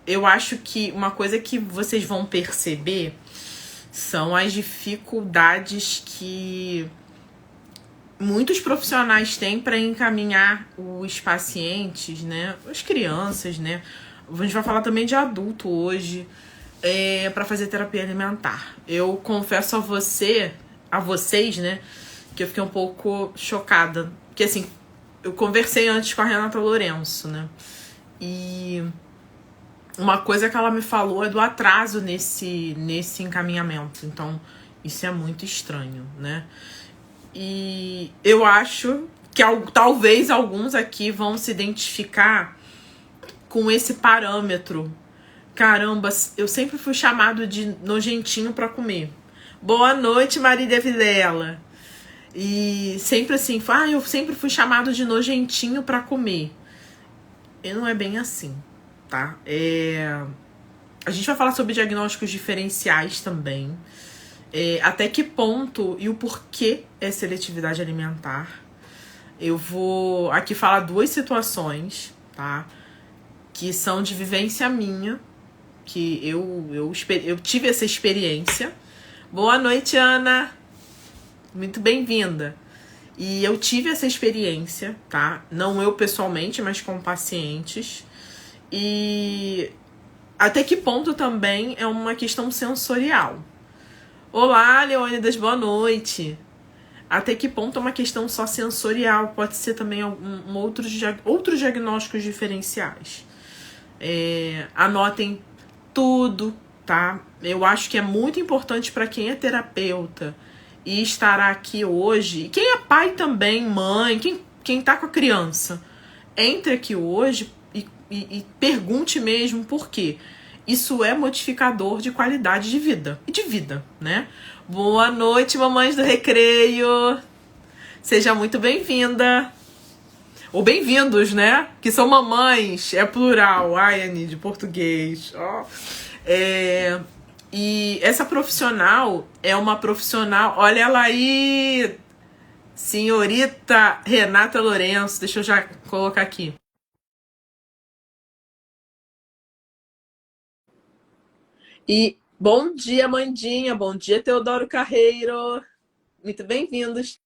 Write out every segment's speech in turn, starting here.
eu acho que uma coisa que vocês vão perceber são as dificuldades que muitos profissionais têm para encaminhar os pacientes, né, as crianças, né, a gente vai falar também de adulto hoje, para fazer terapia alimentar. Eu confesso a vocês, né, que eu fiquei um pouco chocada, porque assim, eu conversei antes com a Renata Lourenço, né, e uma coisa que ela me falou é do atraso nesse encaminhamento, então isso é muito estranho, né. E eu acho que talvez alguns aqui vão se identificar com esse parâmetro. Caramba, eu sempre fui chamado de nojentinho pra comer. Boa noite, Marília Vilela. E sempre assim, eu sempre fui chamado de nojentinho pra comer. E não é bem assim, tá? A gente vai falar sobre diagnósticos diferenciais também. Até que ponto e o porquê é seletividade alimentar. Eu vou aqui falar 2 situações, tá? Que são de vivência minha, que eu tive essa experiência. Boa noite, Ana. Muito bem-vinda. E eu tive essa experiência, tá? Não eu pessoalmente, mas com pacientes. E até que ponto também é uma questão sensorial. Olá, Leônidas, boa noite. Até que ponto é uma questão só sensorial? Pode ser também outros diagnósticos diferenciais. Anotem tudo, tá? Eu acho que é muito importante para quem é terapeuta e estará aqui hoje. E quem é pai também, mãe, quem tá com a criança, entre aqui hoje e pergunte mesmo por quê. Isso é modificador de qualidade de vida. E de vida, né? Boa noite, mamães do recreio. Seja muito bem-vinda. Ou bem-vindos, né? Que são mamães. É plural. Ai, Anny, de português. E essa profissional é uma profissional... Olha ela aí, senhorita Renata Lourenço. Deixa eu já colocar aqui. E bom dia, Mandinha. Bom dia, Teodoro Carreiro. Muito bem-vindos.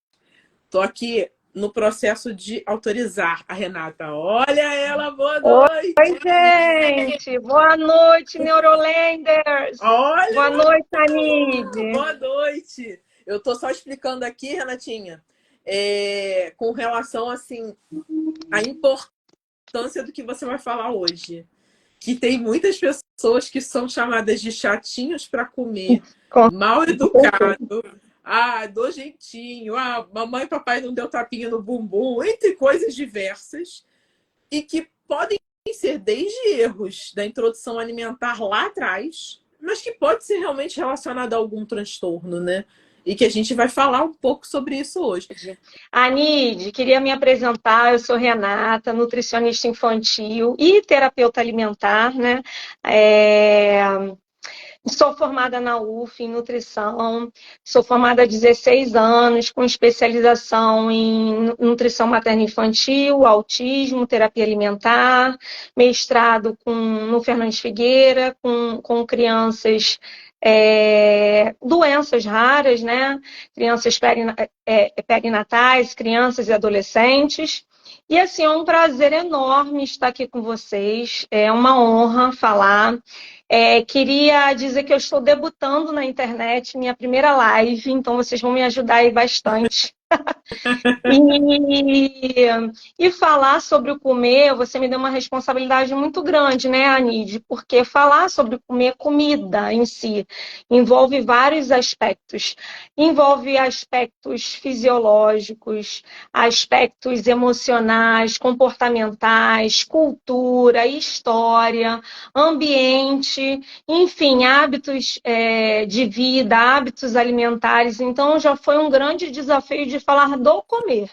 Estou aqui no processo de autorizar a Renata. Olha ela, boa noite. Oi, gente. Boa noite, Neurolanders. Olha, boa noite, Anide. Boa noite. Eu estou só explicando aqui, Renatinha, com relação, assim, à importância do que você vai falar hoje. Que tem muitas pessoas que são chamadas de chatinhos para comer, mal educado, nojentinho, mamãe e papai não deu tapinha no bumbum, entre coisas diversas, e que podem ser desde erros da introdução alimentar lá atrás, mas que pode ser realmente relacionado a algum transtorno, né? E que a gente vai falar um pouco sobre isso hoje. Anide, queria me apresentar. Eu sou Renata, nutricionista infantil e terapeuta alimentar, né? Sou formada na UF em nutrição, sou formada há 16 anos, com especialização em nutrição materno-infantil, autismo, terapia alimentar, mestrado no Fernandes Figueira, com crianças, doenças raras, né? Crianças perinatais, crianças e adolescentes. E assim, é um prazer enorme estar aqui com vocês, é uma honra falar. Queria dizer que eu estou debutando na internet, minha primeira live, então vocês vão me ajudar aí bastante. E falar sobre o comer, você me deu uma responsabilidade muito grande, né, Anide? Porque falar sobre comer comida em si envolve vários aspectos. Envolve aspectos fisiológicos, aspectos emocionais, comportamentais, cultura, história, ambiente, enfim, hábitos de vida, hábitos alimentares. Então, já foi um grande desafio de falar do comer.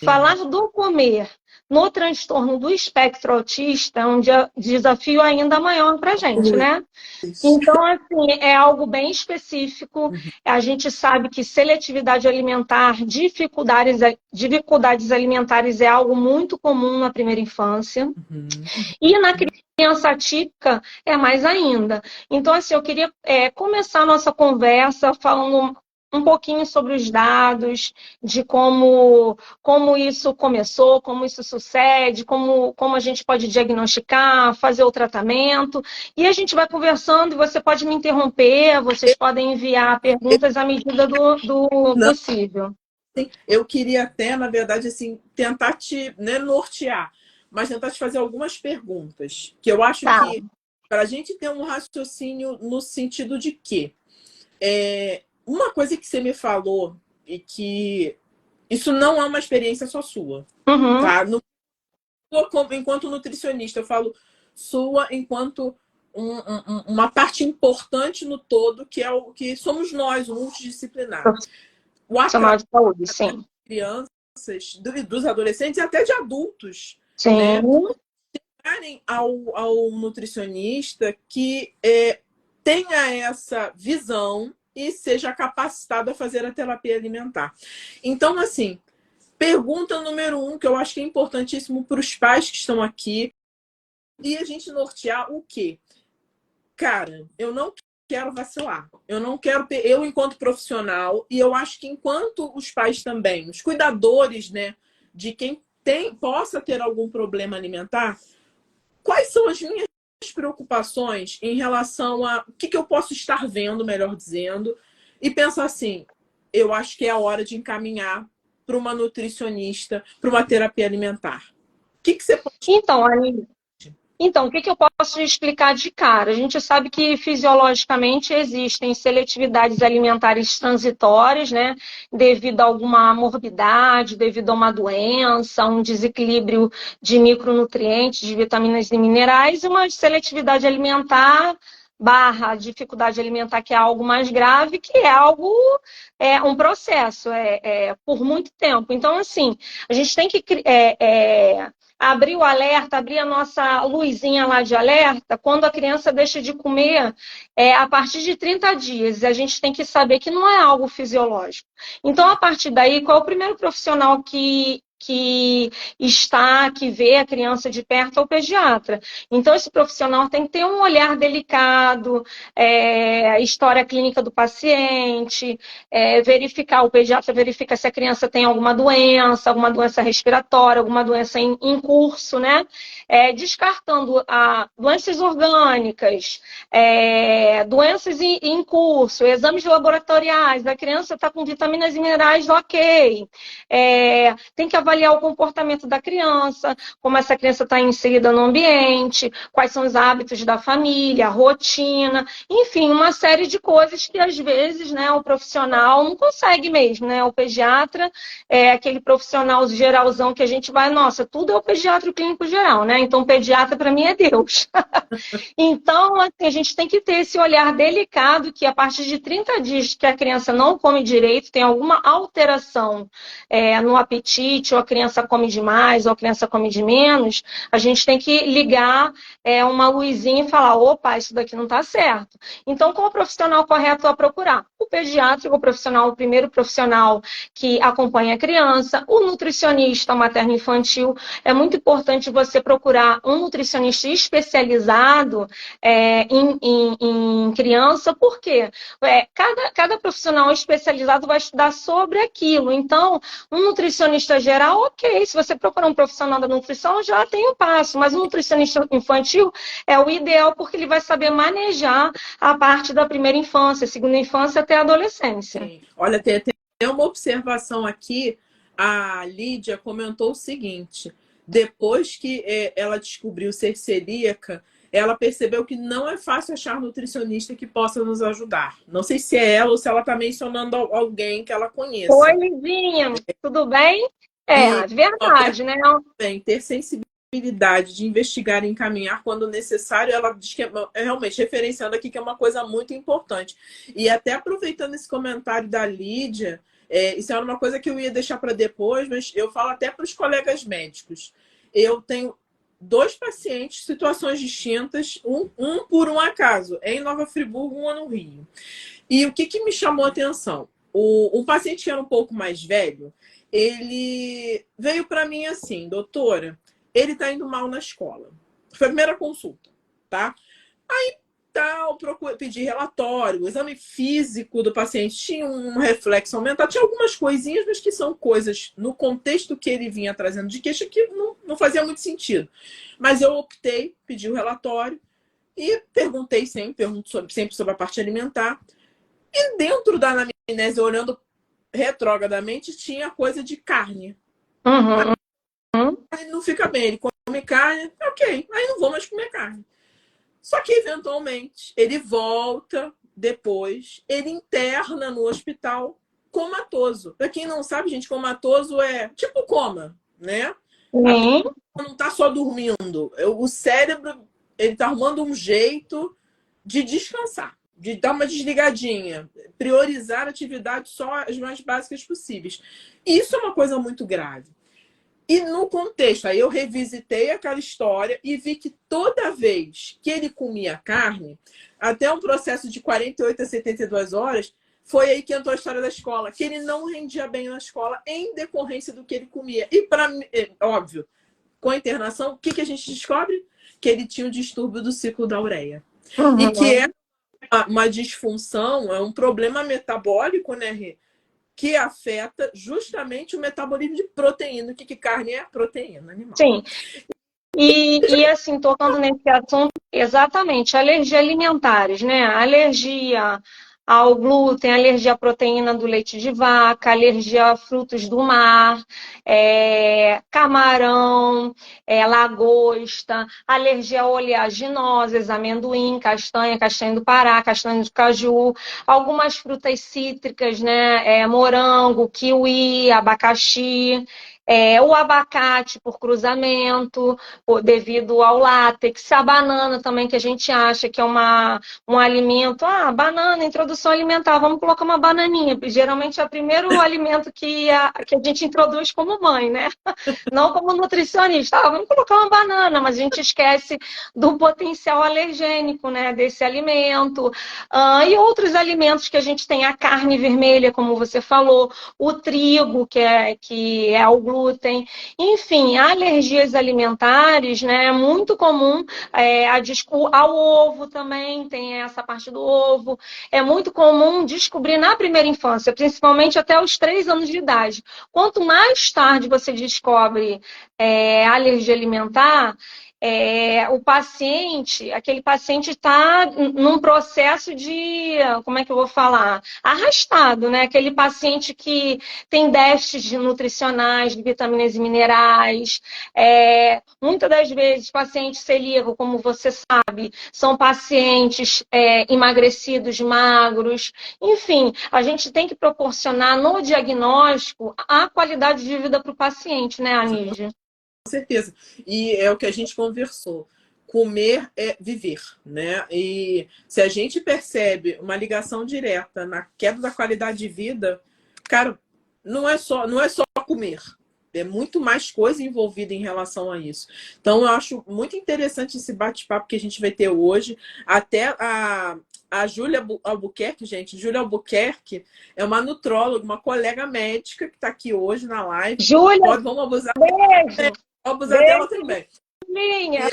Falar do comer no transtorno do espectro autista é um desafio ainda maior para a gente, né? Então, assim, é algo bem específico. A gente sabe que seletividade alimentar, dificuldades alimentares é algo muito comum na primeira infância. E na criança atípica é mais ainda. Então, assim, eu queria começar a nossa conversa falando um pouquinho sobre os dados, de como isso começou, como isso sucede, como a gente pode diagnosticar, fazer o tratamento. E a gente vai conversando e você pode me interromper, vocês podem enviar perguntas à medida do possível. Eu queria até, na verdade, assim, tentar te nortear, mas tentar te fazer algumas perguntas, que eu acho que para a gente ter um raciocínio no sentido de que uma coisa que você me falou e que isso não é uma experiência só sua, tá? Enquanto nutricionista, eu falo sua enquanto uma parte importante no todo, que é o que somos nós, o multidisciplinar. O Profissional de saúde, sim. das crianças, dos adolescentes e até de adultos, sim. Né? Chegarem ao nutricionista que tenha essa visão e seja capacitado a fazer a terapia alimentar. Então, assim, pergunta número 1, que eu acho que é importantíssimo para os pais que estão aqui, e a gente nortear o quê? Cara, eu não quero vacilar. Eu não quero ter, eu enquanto profissional, e eu acho que enquanto os pais também, os cuidadores, né, de quem possa ter algum problema alimentar, quais são as minhas preocupações em relação a o que eu posso estar vendo, melhor dizendo, e pensar assim, eu acho que é a hora de encaminhar para uma nutricionista, para uma terapia alimentar. O que você pode... Então, o que eu posso explicar de cara? A gente sabe que fisiologicamente existem seletividades alimentares transitórias, né? Devido a alguma morbidade, devido a uma doença, um desequilíbrio de micronutrientes, de vitaminas e minerais, e uma seletividade alimentar barra dificuldade alimentar, que é algo mais grave, que é algo, um processo, por muito tempo. Então, assim, a gente tem que abrir o alerta, abrir a nossa luzinha lá de alerta, quando a criança deixa de comer a partir de 30 dias. A gente tem que saber que não é algo fisiológico. Então, a partir daí, qual é o primeiro profissional que vê a criança de perto é o pediatra. Então, esse profissional tem que ter um olhar delicado, história clínica do paciente, o pediatra verifica se a criança tem alguma doença respiratória, alguma doença em curso, né? Descartando doenças orgânicas, doenças em curso, exames laboratoriais, a criança está com vitaminas e minerais, ok. Tem que avaliar o comportamento da criança, como essa criança está inserida no ambiente, quais são os hábitos da família, a rotina, enfim, uma série de coisas que às vezes, né, o profissional não consegue mesmo, né? O pediatra é aquele profissional geralzão que a gente vai, nossa, tudo é o pediatra clínico geral, né? Então, o pediatra para mim é Deus. Então, assim, a gente tem que ter esse olhar delicado que a partir de 30 dias que a criança não come direito, tem alguma alteração no apetite, ou a criança come demais, ou a criança come de menos, a gente tem que ligar uma luzinha e falar, opa, isso daqui não está certo. Então, qual o profissional correto a procurar? O pediátrico, o primeiro profissional que acompanha a criança, o nutricionista materno-infantil. É muito importante você procurar um nutricionista especializado em criança, porque cada profissional especializado vai estudar sobre aquilo. Então, um nutricionista geral, ok. Se você procurar um profissional da nutrição, já tem o passo. Mas um nutricionista infantil é o ideal porque ele vai saber manejar a parte da primeira infância, segunda infância até a adolescência. Sim. Olha, tem uma observação aqui. A Lídia comentou o seguinte: depois que ela descobriu ser celíaca, ela percebeu que não é fácil achar nutricionista que possa nos ajudar. Não sei se é ela ou se ela está mencionando alguém que ela conheça. Oi, Livinha, tudo bem? Verdade, né? Bem, ter sensibilidade de investigar e encaminhar quando necessário, ela diz que realmente, referenciando aqui, que é uma coisa muito importante. E até aproveitando esse comentário da Lídia, isso era uma coisa que eu ia deixar para depois, mas eu falo até para os colegas médicos. eu tenho 2 pacientes, situações distintas, um por um acaso, é em Nova Friburgo, um é no Rio. E o que me chamou a atenção? Um paciente que era um pouco mais velho, ele veio para mim assim, doutora, ele está indo mal na escola. Foi a primeira consulta, tá? Aí, tal, pedi relatório, o exame físico do paciente tinha um reflexo aumentado, tinha algumas coisinhas, mas que são coisas no contexto que ele vinha trazendo de queixa que não fazia muito sentido. Mas eu optei, pedi o relatório e perguntei sempre sobre a parte alimentar. E dentro da anamnese, olhando retrógradamente, tinha coisa de carne. Uhum. Aí não fica bem, ele come carne, ok, aí não vou mais comer carne. Só que, eventualmente, ele volta depois, ele interna no hospital comatoso. Para quem não sabe, gente, comatoso é tipo coma, né? A pessoa não está só dormindo. O cérebro, ele está arrumando um jeito de descansar, de dar uma desligadinha, priorizar atividades só as mais básicas possíveis. Isso é uma coisa muito grave. E no contexto, aí eu revisitei aquela história e vi que toda vez que ele comia carne, até um processo de 48 a 72 horas, foi aí que entrou a história da escola, que ele não rendia bem na escola em decorrência do que ele comia. E, para mim, óbvio, com a internação, o que a gente descobre? Que ele tinha um distúrbio do ciclo da ureia. E que é uma disfunção, é um problema metabólico, né, Rê? Que afeta justamente o metabolismo de proteína. O que carne é? Proteína animal. Sim. E assim, tocando nesse assunto, exatamente, alergia alimentares, né? Alergia ao glúten, alergia à proteína do leite de vaca, alergia a frutos do mar, camarão, lagosta, alergia a oleaginosas, amendoim, castanha, castanha do Pará, castanha de caju, algumas frutas cítricas, né? Morango, kiwi, abacaxi. O abacate por cruzamento, devido ao látex, a banana também, que a gente acha que é um alimento. Banana, introdução alimentar, vamos colocar uma bananinha. Geralmente é o primeiro alimento que a gente introduz como mãe, né? Não como nutricionista. Vamos colocar uma banana, mas a gente esquece do potencial alergênico, né, desse alimento. E outros alimentos que a gente tem, a carne vermelha, como você falou, o trigo, que é o glúten. Enfim, alergias alimentares, né, é muito comum. Ao ovo também, tem essa parte do ovo. É muito comum descobrir na primeira infância, principalmente até os 3 anos de idade. Quanto mais tarde você descobre alergia alimentar, aquele paciente está num processo de, como é que eu vou falar? Arrastado, né? Aquele paciente que tem déficits nutricionais, de vitaminas e minerais. Muitas das vezes, pacientes celíacos, como você sabe, são pacientes emagrecidos, magros. Enfim, a gente tem que proporcionar no diagnóstico a qualidade de vida para o paciente, né, Anídia? Com certeza. E é o que a gente conversou. Comer é viver, né? E se a gente percebe uma ligação direta na queda da qualidade de vida, cara, não é só comer. É muito mais coisa envolvida em relação a isso. Então, eu acho muito interessante esse bate-papo que a gente vai ter hoje. Até a Júlia Albuquerque, gente. Júlia Albuquerque é uma nutróloga, uma colega médica que está aqui hoje na live. Júlia, vamos abusar. Beijo! Vamos abusar dela também. Minha.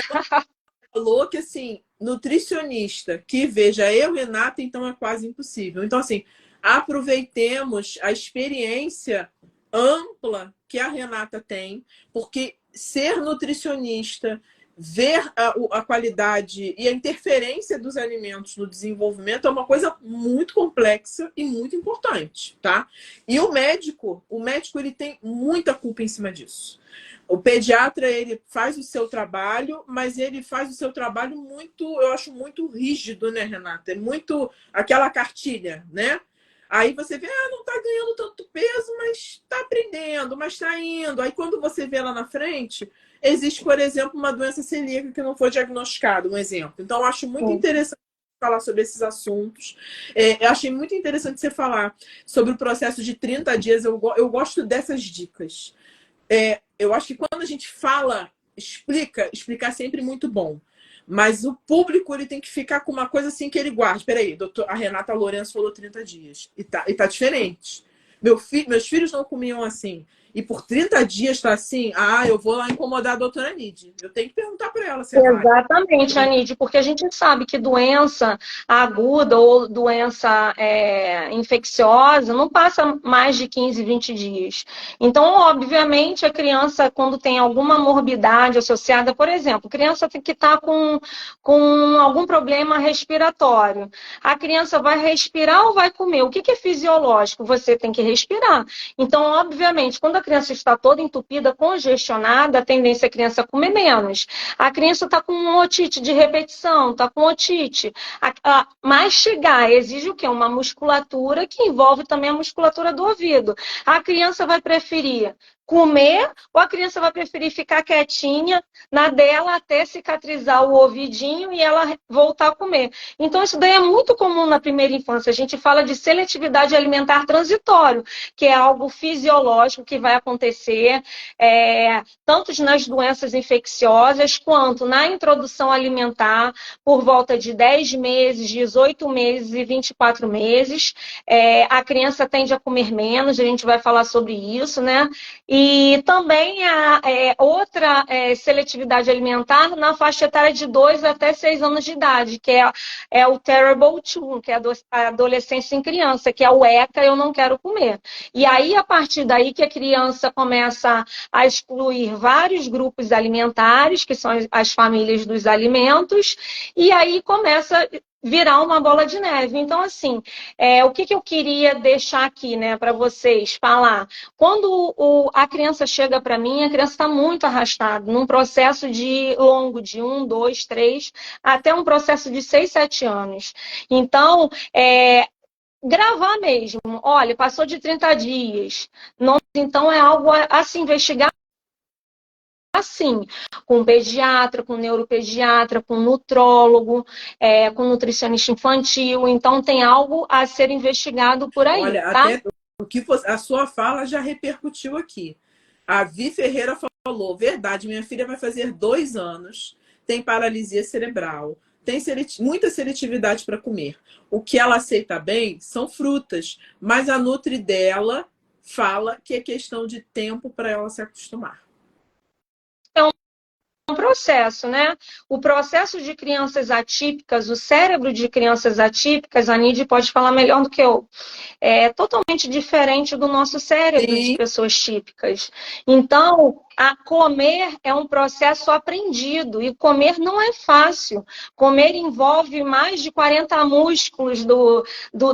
Falou que, assim, nutricionista que veja eu, Renata, então é quase impossível. Então, assim, aproveitemos a experiência ampla que a Renata tem, porque ser nutricionista, ver a qualidade e a interferência dos alimentos no desenvolvimento é uma coisa muito complexa e muito importante, tá? E o médico ele tem muita culpa em cima disso. O pediatra, ele faz o seu trabalho, mas ele faz o seu trabalho muito, eu acho muito rígido, né, Renata? É muito aquela cartilha, né? Aí você vê, não tá ganhando tanto peso, mas tá aprendendo, mas tá indo. Aí quando você vê lá na frente, existe, por exemplo, uma doença celíaca que não foi diagnosticada, um exemplo. Então, eu acho muito interessante falar sobre esses assuntos. Eu achei muito interessante você falar sobre o processo de 30 dias. Eu gosto dessas dicas. Eu acho que quando a gente fala explicar sempre muito bom. Mas o público ele tem que ficar com uma coisa assim que ele guarde. Peraí, a Renata Lourenço falou 30 dias. E tá diferente. Meus filhos não comiam assim. E por 30 dias tá assim, eu vou lá incomodar a doutora Nide. Eu tenho que perguntar para ela se é válido. Exatamente, Anide, porque a gente sabe que doença aguda ou doença infecciosa não passa mais de 15, 20 dias. Então, obviamente, a criança, quando tem alguma morbidade associada, por exemplo, criança que está com algum problema respiratório, a criança vai respirar ou vai comer? O que é fisiológico? Você tem que respirar. Então, obviamente, quando a criança está toda entupida, congestionada, a tendência é a criança comer menos. A criança está com um otite de repetição, está com otite. Mastigar exige o quê? Uma musculatura que envolve também a musculatura do ouvido. A criança vai preferir comer ou a criança vai preferir ficar quietinha na dela até cicatrizar o ouvidinho e ela voltar a comer. Então, isso daí é muito comum na primeira infância. A gente fala de seletividade alimentar transitório, que é algo fisiológico que vai acontecer tanto nas doenças infecciosas quanto na introdução alimentar por volta de 10 meses, 18 meses e 24 meses. A criança tende a comer menos, a gente vai falar sobre isso, né? E também outra seletividade alimentar na faixa etária de 2 até 6 anos de idade, que é o Terrible Two, que é a adolescência em criança, que é o ECA, eu não quero comer. E aí, a partir daí que a criança começa a excluir vários grupos alimentares, que são as famílias dos alimentos, e aí começa virar uma bola de neve. Então, assim, o que eu queria deixar aqui, né, para vocês falar? Quando a criança chega para mim, a criança está muito arrastada, num processo longo de 1, 2, 3, até um processo de 6, 7 anos. Então, gravar mesmo. Olha, passou de 30 dias. Não, então, é algo a se investigar assim, com pediatra, com neuropediatra, com nutrólogo, com nutricionista infantil. Então, tem algo a ser investigado por aí, Olha, tá? até a sua fala já repercutiu aqui. A Vi Ferreira falou, verdade, minha filha vai fazer 2 anos, tem paralisia cerebral, tem muita seletividade para comer. O que ela aceita bem são frutas, mas a nutri dela fala que é questão de tempo para ela se acostumar. Um processo, né? O processo de crianças atípicas, o cérebro de crianças atípicas, a Nide pode falar melhor do que eu, é totalmente diferente do nosso cérebro de pessoas típicas. Então, a comer é um processo aprendido e comer não é fácil. Comer envolve mais de 40 músculos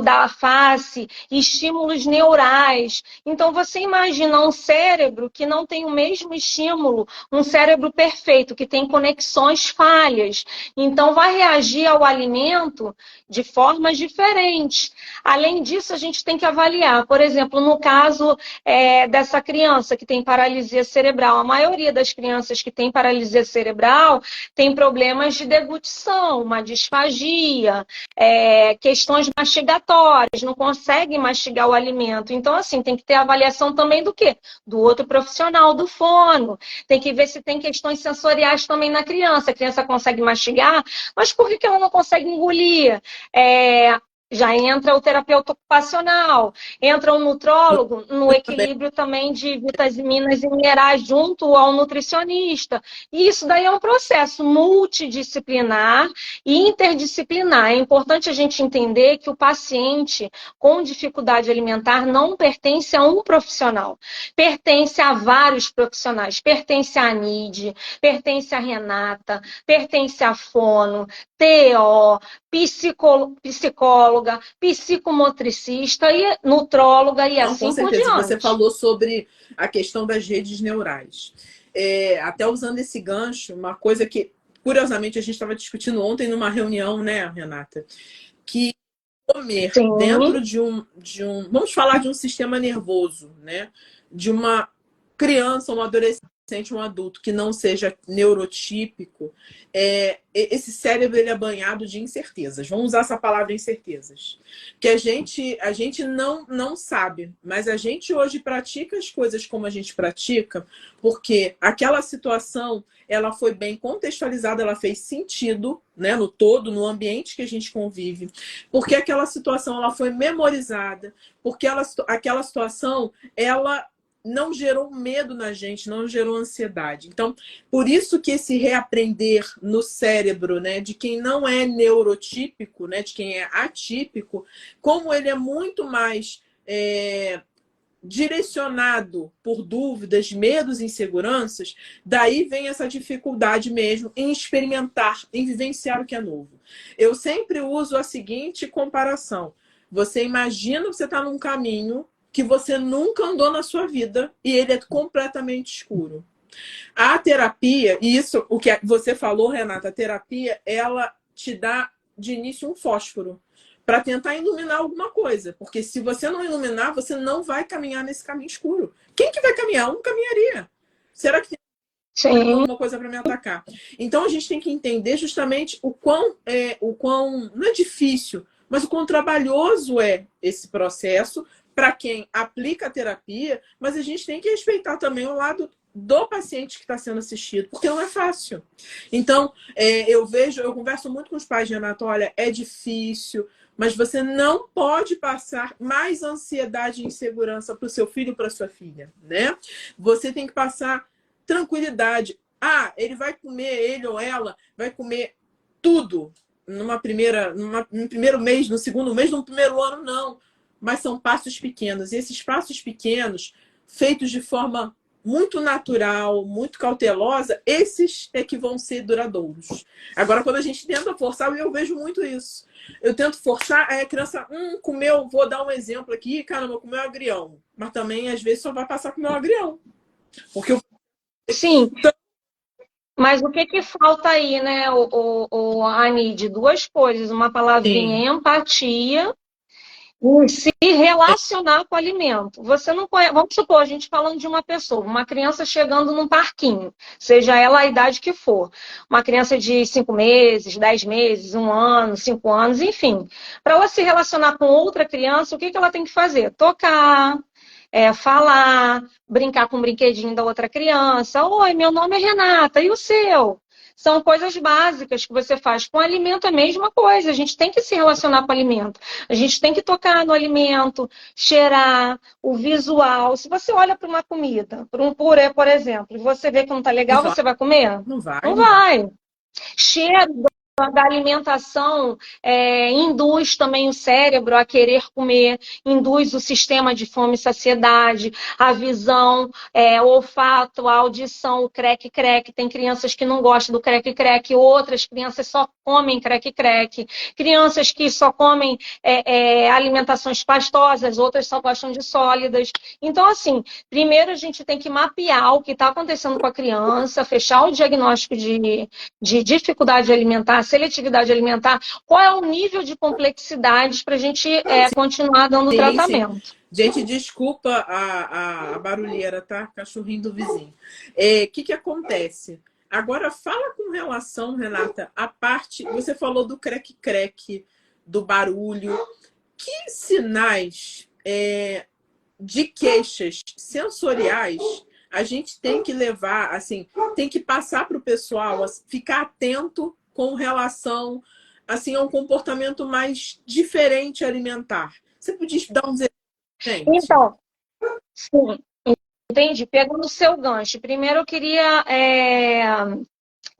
da face, estímulos neurais. Então, você imagina um cérebro que não tem o mesmo estímulo, um cérebro perfeito, que tem conexões falhas. Então, vai reagir ao alimento de formas diferentes. Além disso, a gente tem que avaliar. Por exemplo, no caso dessa criança que tem paralisia cerebral, a maioria das crianças que tem paralisia cerebral tem problemas de deglutição, uma disfagia, questões mastigatórias, não consegue mastigar o alimento. Então, assim, tem que ter avaliação também do quê? Do outro profissional, do fono. Tem que ver se tem questões sensoriais também na criança. A criança consegue mastigar, mas por que ela não consegue engolir? Já entra o terapeuta ocupacional, entra o nutrólogo no equilíbrio também de vitaminas e minerais junto ao nutricionista. E isso daí é um processo multidisciplinar e interdisciplinar. É importante a gente entender que o paciente com dificuldade alimentar não pertence a um profissional, pertence a vários profissionais, pertence à Nide, pertence à Renata, pertence à Fono, TO, psicóloga, psicomotricista e nutróloga e assim por diante. Você falou sobre a questão das redes neurais. Até usando esse gancho, uma coisa que, curiosamente, a gente estava discutindo ontem numa reunião, né, Renata? Que comer dentro de um... Vamos falar de um sistema nervoso, né? De uma criança, um adolescente um adulto que não seja neurotípico, esse cérebro ele é banhado de incertezas. Vamos usar essa palavra incertezas. Que a gente não sabe, mas a gente hoje pratica as coisas como a gente pratica, porque aquela situação ela foi bem contextualizada, ela fez sentido, né, no todo, no ambiente que a gente convive, porque aquela situação ela foi memorizada, porque aquela situação ela não gerou medo na gente, não gerou ansiedade. Então, por isso que esse reaprender no cérebro, né, de quem não é neurotípico, né, de quem é atípico, como ele é muito mais direcionado por dúvidas, medos e inseguranças, daí vem essa dificuldade mesmo em experimentar, em vivenciar o que é novo. Eu sempre uso a seguinte comparação. Você imagina que você está num caminho que você nunca andou na sua vida e ele é completamente escuro. A terapia, e isso, o que você falou, Renata, a terapia, ela te dá de início um fósforo para tentar iluminar alguma coisa. Porque se você não iluminar, você não vai caminhar nesse caminho escuro. Quem que vai caminhar? Eu não caminharia. Será que tem alguma coisa para me atacar? Então a gente tem que entender justamente o quão não é difícil, mas o quão trabalhoso é esse processo para quem aplica a terapia, mas a gente tem que respeitar também o lado do paciente que está sendo assistido, porque não é fácil. Então, eu converso muito com os pais, Renato, olha, é difícil, mas você não pode passar mais ansiedade e insegurança para o seu filho ou para sua filha, né? Você tem que passar tranquilidade. Ele ou ela vai comer tudo no primeiro mês, no segundo mês, no primeiro ano, não. Mas são passos pequenos. E esses passos pequenos, feitos de forma muito natural, muito cautelosa, esses é que vão ser duradouros. Agora, quando a gente tenta forçar, eu vejo muito isso. Eu tento forçar, aí a criança comeu, vou dar um exemplo aqui, caramba, comeu agrião. Mas também, às vezes, só vai passar a comer o agrião. Porque eu... Sim. Mas o que falta aí, né, Anide? Duas coisas. Uma palavrinha, empatia, e se relacionar com o alimento. Você não conhece, vamos supor, a gente falando de uma pessoa, uma criança chegando num parquinho, seja ela a idade que for. Uma criança de 5 meses, 10 meses, 1 ano, 5 anos, enfim. Para ela se relacionar com outra criança, o que ela tem que fazer? Tocar, falar, brincar com o brinquedinho da outra criança. Oi, meu nome é Renata, e o seu? São coisas básicas que você faz. Com alimento é a mesma coisa. A gente tem que se relacionar com o alimento. A gente tem que tocar no alimento, cheirar, o visual. Se você olha para uma comida, para um purê, por exemplo, e você vê que não está legal, você vai comer? Não vai. Não vai. Cheiro da alimentação induz também o cérebro a querer comer, induz o sistema de fome e saciedade, a visão, o olfato, a audição, o creque-creque. Tem crianças que não gostam do creque-creque, outras crianças só comem creque-creque, crianças que só comem alimentações pastosas, outras só gostam de sólidas. Então, assim, primeiro a gente tem que mapear o que está acontecendo com a criança, fechar o diagnóstico de dificuldade alimentar, seletividade alimentar, qual é o nível de complexidade para a gente continuar dando tratamento. Sim. Gente, desculpa a barulheira, tá? Cachorrinho do vizinho. Que acontece? Agora, fala com relação, Renata, a parte... Você falou do creque-creque, do barulho. Que sinais de queixas sensoriais a gente tem que levar, assim, tem que passar para o pessoal, ficar atento com relação, assim, a um comportamento mais diferente alimentar. Você podia dar uns exemplos, gente? Então, sim, entendi. Pegando o seu gancho, primeiro eu queria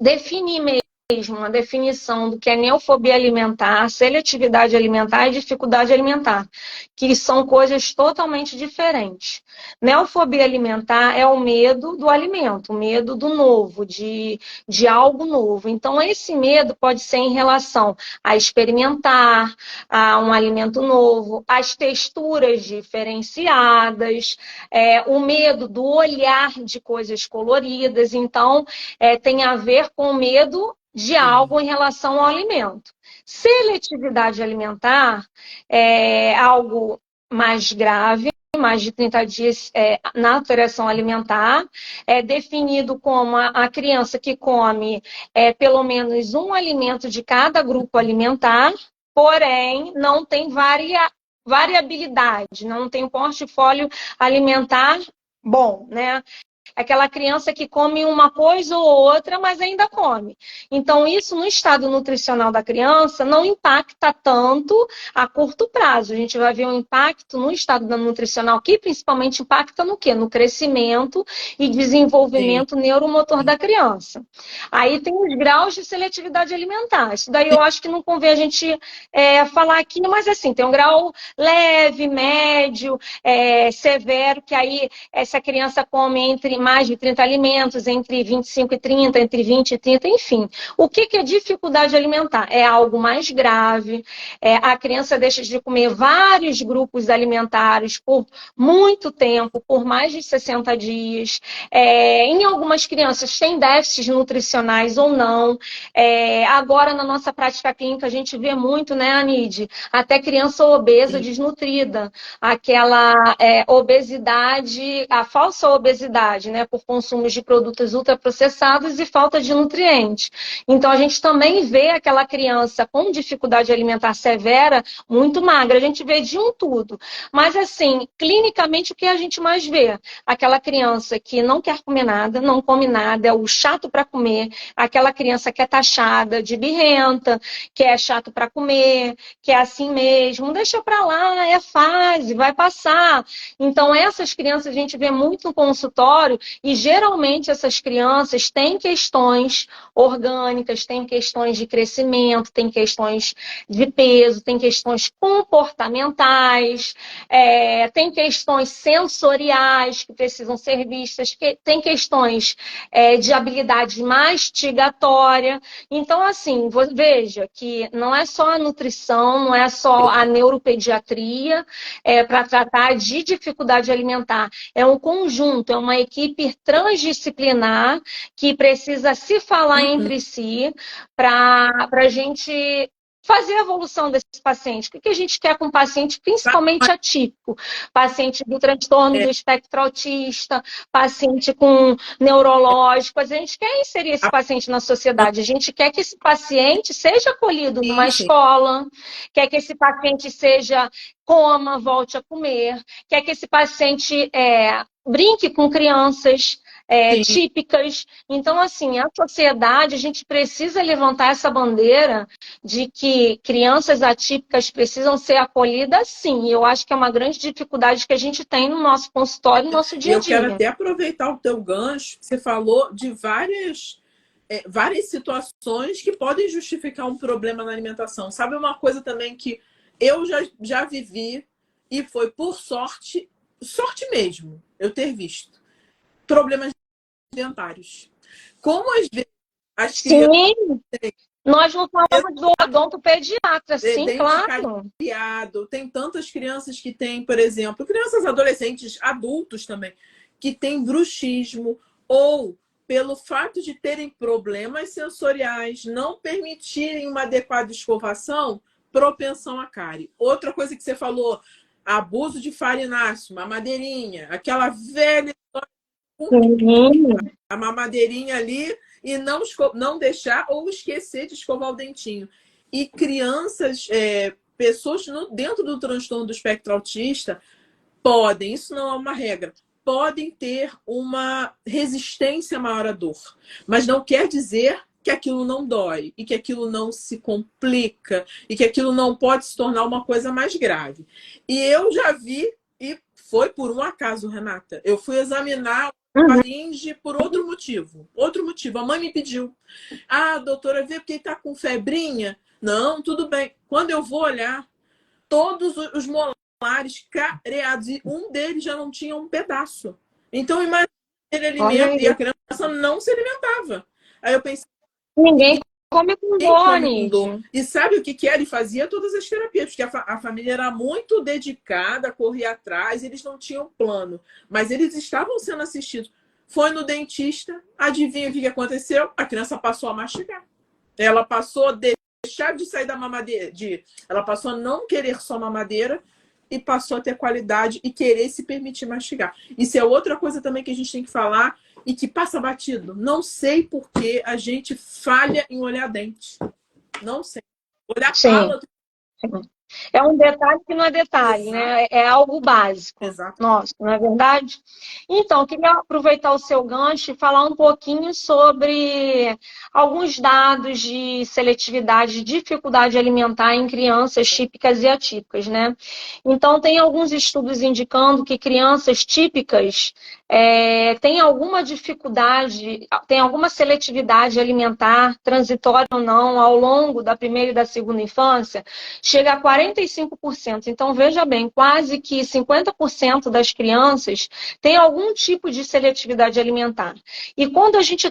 definir mesmo uma definição do que é neofobia alimentar, seletividade alimentar e dificuldade alimentar, que são coisas totalmente diferentes. Neofobia alimentar é o medo do alimento, o medo do novo, de algo novo. Então, esse medo pode ser em relação a experimentar a um alimento novo, as texturas diferenciadas, o medo do olhar de coisas coloridas. Então, tem a ver com o medo de algo em relação ao alimento. Seletividade alimentar é algo mais grave, mais de 30 dias na alteração alimentar. É definido como a criança que come pelo menos um alimento de cada grupo alimentar, porém não tem variabilidade, não tem um portfólio alimentar bom, né? Aquela criança que come uma coisa ou outra, mas ainda come. Então, isso no estado nutricional da criança não impacta tanto a curto prazo. A gente vai ver um impacto no estado nutricional que principalmente impacta no quê? No crescimento e desenvolvimento neuromotor da criança. Aí tem os graus de seletividade alimentar. Isso daí eu acho que não convém a gente falar aqui, mas assim, tem um grau leve, médio, severo, que aí essa criança come entre mais de 30 alimentos, entre 25 e 30, entre 20 e 30, enfim. O que é dificuldade alimentar? É algo mais grave, a criança deixa de comer vários grupos alimentares por muito tempo, por mais de 60 dias. Em algumas crianças tem déficits nutricionais ou não. Agora, na nossa prática clínica, a gente vê muito, né, Anide? Até criança obesa, desnutrida. Aquela obesidade, a falsa obesidade, né, por consumo de produtos ultraprocessados e falta de nutrientes. Então, a gente também vê aquela criança com dificuldade alimentar severa, muito magra. A gente vê de um tudo. Mas, assim, clinicamente, o que a gente mais vê? Aquela criança que não quer comer nada, não come nada, é o chato para comer, aquela criança que é taxada de birrenta, que é chato para comer, que é assim mesmo, deixa para lá, é fase, vai passar. Então, essas crianças a gente vê muito no consultório e, geralmente, essas crianças têm questões orgânicas, têm questões de crescimento, têm questões de peso, têm questões comportamentais, tem questões sensoriais que precisam ser vistas, tem questões de habilidade mastigatória. Então, assim, veja que não é só a nutrição, não é só a neuropediatria para tratar de dificuldade alimentar. É um conjunto, é uma equipe transdisciplinar que precisa se falar entre si para a gente fazer a evolução desse paciente. O que a gente quer com um paciente principalmente atípico? Paciente do transtorno do espectro autista, paciente com neurológico. A gente quer inserir esse paciente na sociedade. A gente quer que esse paciente seja acolhido numa escola, quer que esse paciente coma, volte a comer, quer que esse paciente brinque com crianças típicas. Então, assim, a sociedade, a gente precisa levantar essa bandeira de que crianças atípicas precisam ser acolhidas, sim. Eu acho que é uma grande dificuldade que a gente tem no nosso consultório, no nosso dia a dia. Eu quero até aproveitar o teu gancho. Você falou de várias situações que podem justificar um problema na alimentação. Sabe uma coisa também que eu já vivi e foi por sorte mesmo, eu ter visto problemas dentários. Como às vezes as crianças têm... Nós não falamos do odontopediatra, sim, claro. Tem tantas crianças que têm, por exemplo, crianças, adolescentes, adultos também, que têm bruxismo ou pelo fato de terem problemas sensoriais, não permitirem uma adequada escovação, propensão à cárie. Outra coisa que você falou, abuso de farináceo, mamadeirinha, aquela velha a mamadeirinha ali e não deixar ou esquecer de escovar o dentinho. E crianças, pessoas dentro do transtorno do espectro autista podem, isso não é uma regra, podem ter uma resistência maior à dor. Mas não quer dizer que aquilo não dói e que aquilo não se complica e que aquilo não pode se tornar uma coisa mais grave. E eu já vi, e foi por um acaso, Renata, eu fui examinar faringe por outro motivo. A mãe me pediu. Ah, doutora, vê porque ele tá com febrinha? Não, tudo bem. Quando eu vou olhar, todos os molares careados e um deles já não tinha um pedaço. Então, imagina, ele alimenta e a criança não se alimentava. Aí eu pensei... Ninguém come com dor. E sabe o que ele fazia? Todas as terapias, porque a família era muito dedicada, corria atrás, eles não tinham plano, mas eles estavam sendo assistidos. Foi no dentista, adivinha o que aconteceu? A criança passou a mastigar. Ela passou a deixar de sair da mamadeira, ela passou a não querer só mamadeira, e passou a ter qualidade e querer se permitir mastigar. Isso é outra coisa também que a gente tem que falar e que passa batido. Não sei por que a gente falha em olhar dente. Não sei. Olhar Sim. fala. É um detalhe que não é detalhe, né? É algo básico. Exato. Nossa, não é verdade? Então, eu queria aproveitar o seu gancho e falar um pouquinho sobre alguns dados de seletividade, de dificuldade alimentar em crianças típicas e atípicas, né? Então, tem alguns estudos indicando que crianças típicas têm alguma dificuldade, têm alguma seletividade alimentar, transitória ou não, ao longo da primeira e da segunda infância, chega a 45%. Então, veja bem, quase que 50% das crianças têm algum tipo de seletividade alimentar. E quando a gente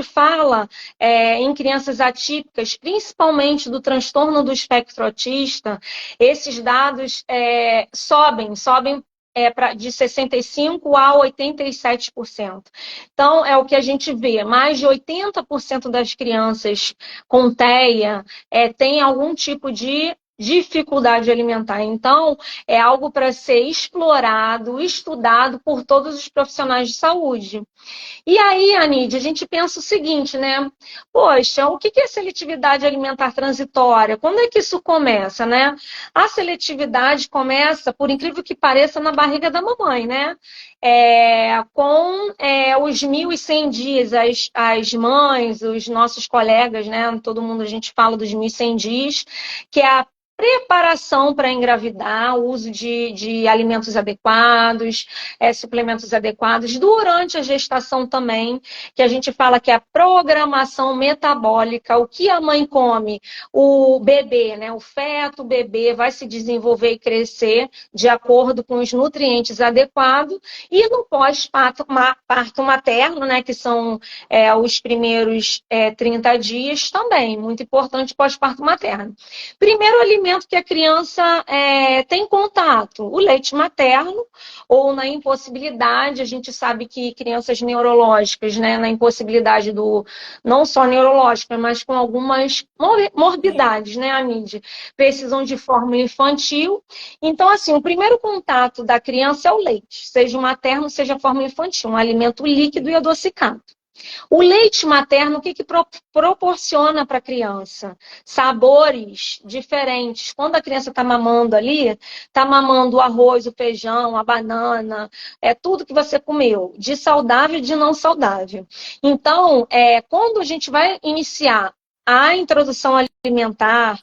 fala em crianças atípicas, principalmente do transtorno do espectro autista, esses dados sobem de 65% a 87%. Então, é o que a gente vê. Mais de 80% das crianças com TEA têm algum tipo de dificuldade alimentar. Então, é algo para ser explorado, estudado por todos os profissionais de saúde. E aí, Anide, a gente pensa o seguinte, né? Poxa, o que é seletividade alimentar transitória? Quando é que isso começa, né? A seletividade começa, por incrível que pareça, na barriga da mamãe, né? Com os 1.100 dias, as mães, os nossos colegas, né? Todo mundo, a gente fala dos 1.100 dias, que é a preparação para engravidar, o uso de alimentos adequados, suplementos adequados, durante a gestação também, que a gente fala que é a programação metabólica, o que a mãe come, o bebê, né, o feto, o bebê vai se desenvolver e crescer de acordo com os nutrientes adequados, e no pós-parto materno, né, que são os primeiros 30 dias também, muito importante pós-parto materno. Primeiro alimento que a criança tem contato, o leite materno, ou na impossibilidade, a gente sabe que crianças neurológicas, né, na impossibilidade não só neurológica, mas com algumas morbidades, né, Anide, precisam de fórmula infantil. Então, assim, o primeiro contato da criança é o leite, seja materno, seja fórmula infantil, um alimento líquido e adocicado. O leite materno, o que proporciona para a criança? Sabores diferentes. Quando a criança está mamando ali, está mamando o arroz, o feijão, a banana, tudo que você comeu, de saudável e de não saudável. Então, quando a gente vai iniciar a introdução alimentar,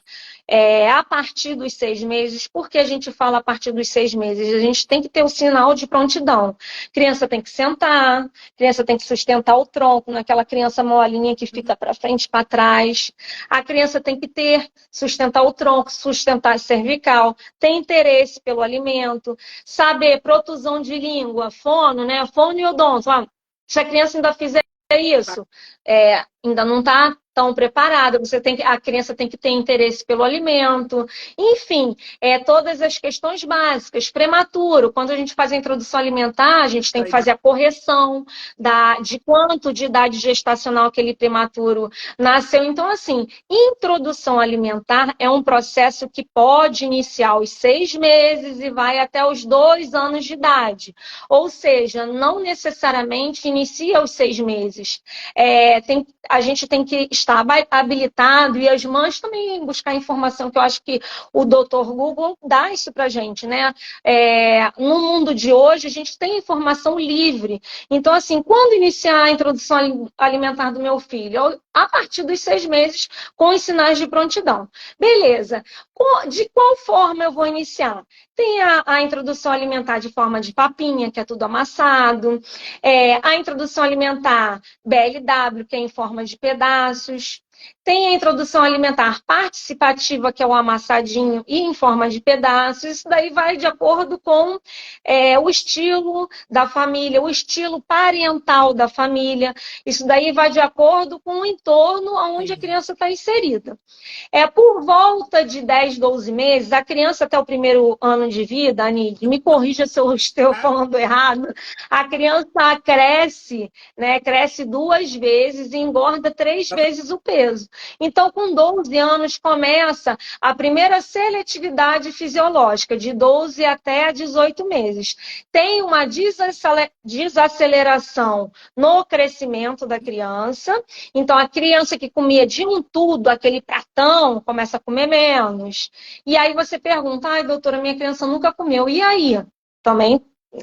a partir dos 6 meses, por que a gente fala a partir dos 6 meses? A gente tem que ter o sinal de prontidão. Criança tem que sentar, criança tem que sustentar o tronco, naquela criança molinha que fica para frente e para trás. A criança tem que sustentar o tronco, sustentar a cervical, ter interesse pelo alimento, saber protusão de língua, fono, né? Fono e odonto. Se a criança ainda fizer isso, ainda não está tão preparada, a criança tem que ter interesse pelo alimento, enfim, todas as questões básicas, prematuro, quando a gente faz a introdução alimentar, a gente tem que fazer a correção de quanto de idade gestacional aquele prematuro nasceu. Então, assim, introdução alimentar é um processo que pode iniciar aos 6 meses e vai até os 2 anos de idade, ou seja, não necessariamente inicia aos 6 meses. A gente tem que estar habilitado e as mães também buscar informação, que eu acho que o Dr. Google dá isso pra gente, né? No mundo de hoje, a gente tem informação livre. Então, assim, quando iniciar a introdução alimentar do meu filho? A partir dos 6 meses, com os sinais de prontidão. Beleza. De qual forma eu vou iniciar? Tem a introdução alimentar de forma de papinha, que é tudo amassado. A introdução alimentar BLW, que é em forma de pedaços. Tem a introdução alimentar participativa, que é o amassadinho e em forma de pedaços. Isso daí vai de acordo com o estilo da família, o estilo parental da família. Isso daí vai de acordo com o entorno onde a criança está inserida. Por volta de 10, 12 meses, a criança até o primeiro ano de vida, Anide, me corrija se eu estou falando errado, a criança cresce, né? Cresce 2 vezes e engorda 3 vezes o peso. Então, com 12 anos, começa a primeira seletividade fisiológica, de 12 até 18 meses. Tem uma desaceleração no crescimento da criança. Então, a criança que comia de um tudo, aquele pratão, começa a comer menos. E aí você pergunta, ai, doutora, minha criança nunca comeu. E aí? Também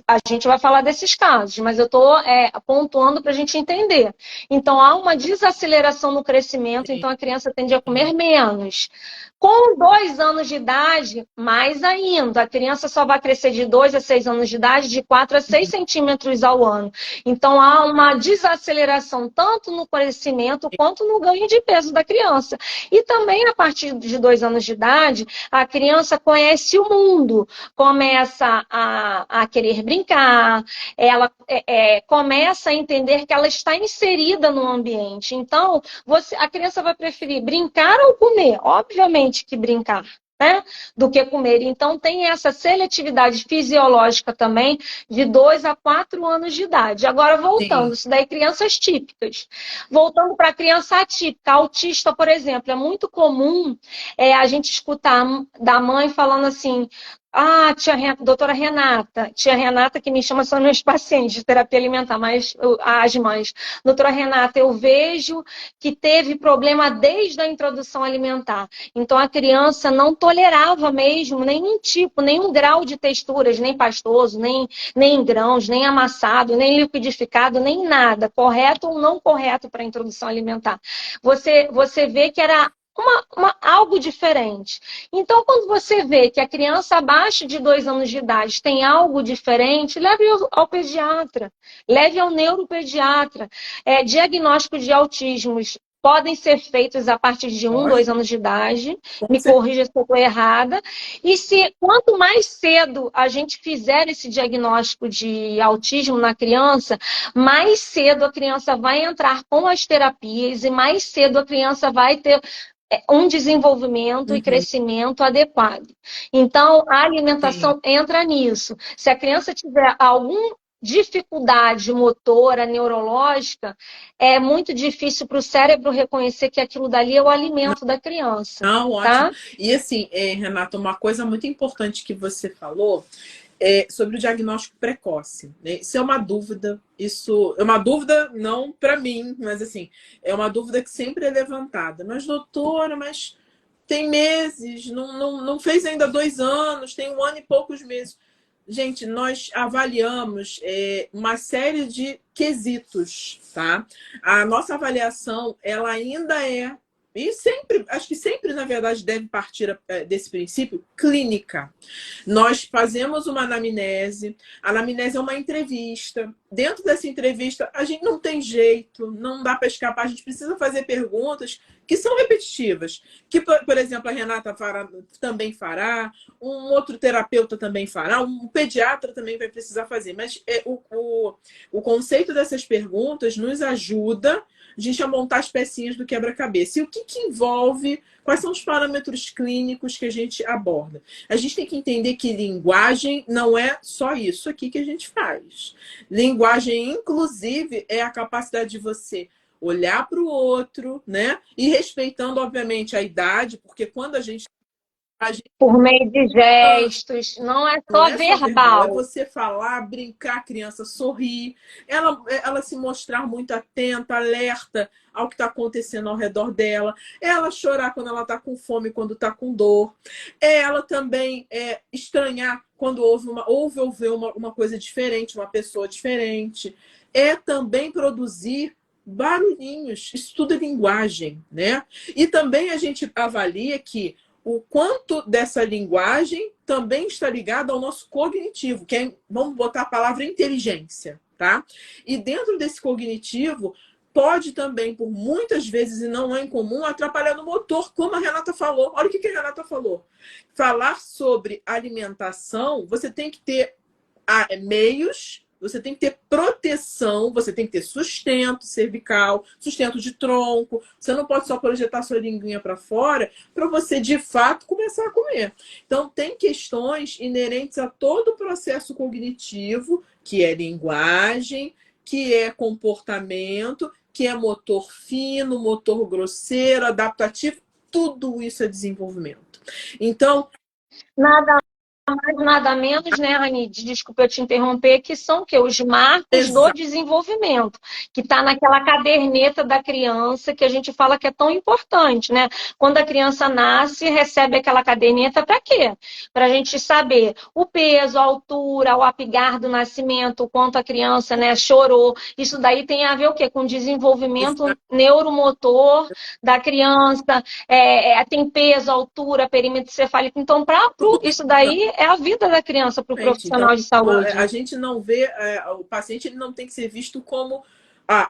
a gente vai falar desses casos, mas eu estou pontuando para a gente entender. Então, há uma desaceleração no crescimento, então a criança tende a comer menos. Com 2 anos de idade, mais ainda. A criança só vai crescer de 2 a 6 anos de idade, de 4 a 6 centímetros ao ano. Então, há uma desaceleração tanto no crescimento quanto no ganho de peso da criança. E também, a partir de 2 anos de idade, a criança conhece o mundo, começa a querer brincar, ela começa a entender que ela está inserida no ambiente. Então, a criança vai preferir brincar ou comer? Obviamente que brincar, né? Do que comer. Então, tem essa seletividade fisiológica também de 2 a 4 anos de idade. Agora, voltando, isso daí crianças típicas. Voltando para a criança atípica, autista, por exemplo, é muito comum a gente escutar da mãe falando assim, doutora Renata, tia Renata que me chama, são meus pacientes de terapia alimentar, mas as mães. Doutora Renata, eu vejo que teve problema desde a introdução alimentar. Então, a criança não tolerava mesmo nenhum tipo, nenhum grau de texturas, nem pastoso, nem em grãos, nem amassado, nem liquidificado, nem nada, correto ou não correto para a introdução alimentar. Você vê que era algo diferente. Então, quando você vê que a criança abaixo de 2 anos de idade tem algo diferente, leve ao pediatra, leve ao neuropediatra. Diagnóstico de autismos podem ser feitos a partir de 1, 2 anos de idade. Me corrija se eu estou errada. E quanto mais cedo a gente fizer esse diagnóstico de autismo na criança, mais cedo a criança vai entrar com as terapias e mais cedo a criança vai ter um desenvolvimento e crescimento adequado. Então, a alimentação entra nisso. Se a criança tiver alguma dificuldade motora, neurológica, é muito difícil para o cérebro reconhecer que aquilo dali é o alimento da criança. Não, tá? ótimo. E assim, Renata, uma coisa muito importante que você falou sobre o diagnóstico precoce, né? Isso é uma dúvida, não para mim, mas assim, é uma dúvida que sempre é levantada. Mas, doutora, mas tem meses, não fez ainda 2 anos, tem 1 ano e poucos meses. Gente, nós avaliamos uma série de quesitos, tá? A nossa avaliação, ela ainda e sempre, acho que sempre, na verdade, deve partir desse princípio, clínica. Nós fazemos uma anamnese, a anamnese é uma entrevista. Dentro dessa entrevista, a gente não tem jeito, não dá para escapar, a gente precisa fazer perguntas que são repetitivas. Que, por exemplo, a Renata também fará, um outro terapeuta também fará, um pediatra também vai precisar fazer. Mas o conceito dessas perguntas nos ajuda a gente a montar as pecinhas do quebra-cabeça. E o que envolve, quais são os parâmetros clínicos que a gente aborda? A gente tem que entender que linguagem não é só isso aqui que a gente faz. Linguagem, inclusive, é a capacidade de você olhar para o outro, né? E respeitando, obviamente, a idade, porque quando a gente por meio de gestos, não é só verbal. É você falar, brincar, a criança sorrir, ela se mostrar muito atenta, alerta ao que está acontecendo ao redor dela, ela chorar quando ela está com fome, quando está com dor, ela também estranhar quando ouve uma coisa diferente, uma pessoa diferente, também produzir barulhinhos, isso tudo é linguagem, né? E também a gente avalia que o quanto dessa linguagem também está ligada ao nosso cognitivo, que vamos botar a palavra inteligência, tá? E dentro desse cognitivo, pode também, por muitas vezes, e não é incomum, atrapalhar no motor, como a Renata falou. Olha o que a Renata falou. Falar sobre alimentação, você tem que ter meios, você tem que ter proteção, você tem que ter sustento cervical, sustento de tronco. Você não pode só projetar sua linguinha para fora para você, de fato, começar a comer. Então, tem questões inerentes a todo o processo cognitivo, que é linguagem, que é comportamento, que é motor fino, motor grosseiro, adaptativo. Tudo isso é desenvolvimento. Então, Nada mais, nada menos, né, Ranide? Desculpa eu te interromper, que são que os marcos do desenvolvimento, que está naquela caderneta da criança que a gente fala que é tão importante, né? Quando a criança nasce, recebe aquela caderneta para quê? Para a gente saber o peso, a altura, o apigar do nascimento, o quanto a criança, né, chorou. Isso daí tem a ver o quê? Com o desenvolvimento neuromotor da criança, tem peso, altura, perímetro cefálico. Então, isso daí é a vida da criança para o profissional de saúde. A gente não vê, o paciente ele não tem que ser visto como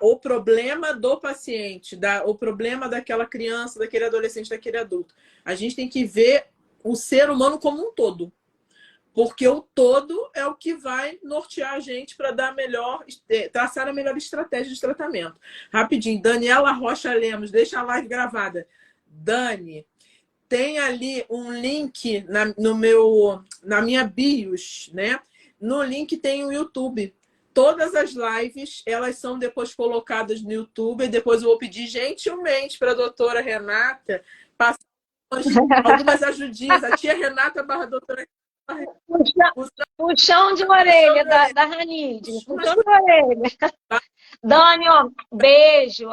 o problema do paciente, o problema daquela criança, daquele adolescente, daquele adulto. A gente tem que ver o ser humano como um todo. Porque o todo é o que vai nortear a gente para traçar a melhor estratégia de tratamento. Rapidinho, Daniela Rocha Lemos, deixa a live gravada. Dani, tem ali um link na minha bios, né? No link tem o YouTube. Todas as lives, elas são depois colocadas no YouTube. E depois eu vou pedir gentilmente para a doutora Renata passar algumas ajudinhas. A tia Renata / doutora Puxão de orelha da Ranide. Puxão de orelha. Dani, ó, beijo.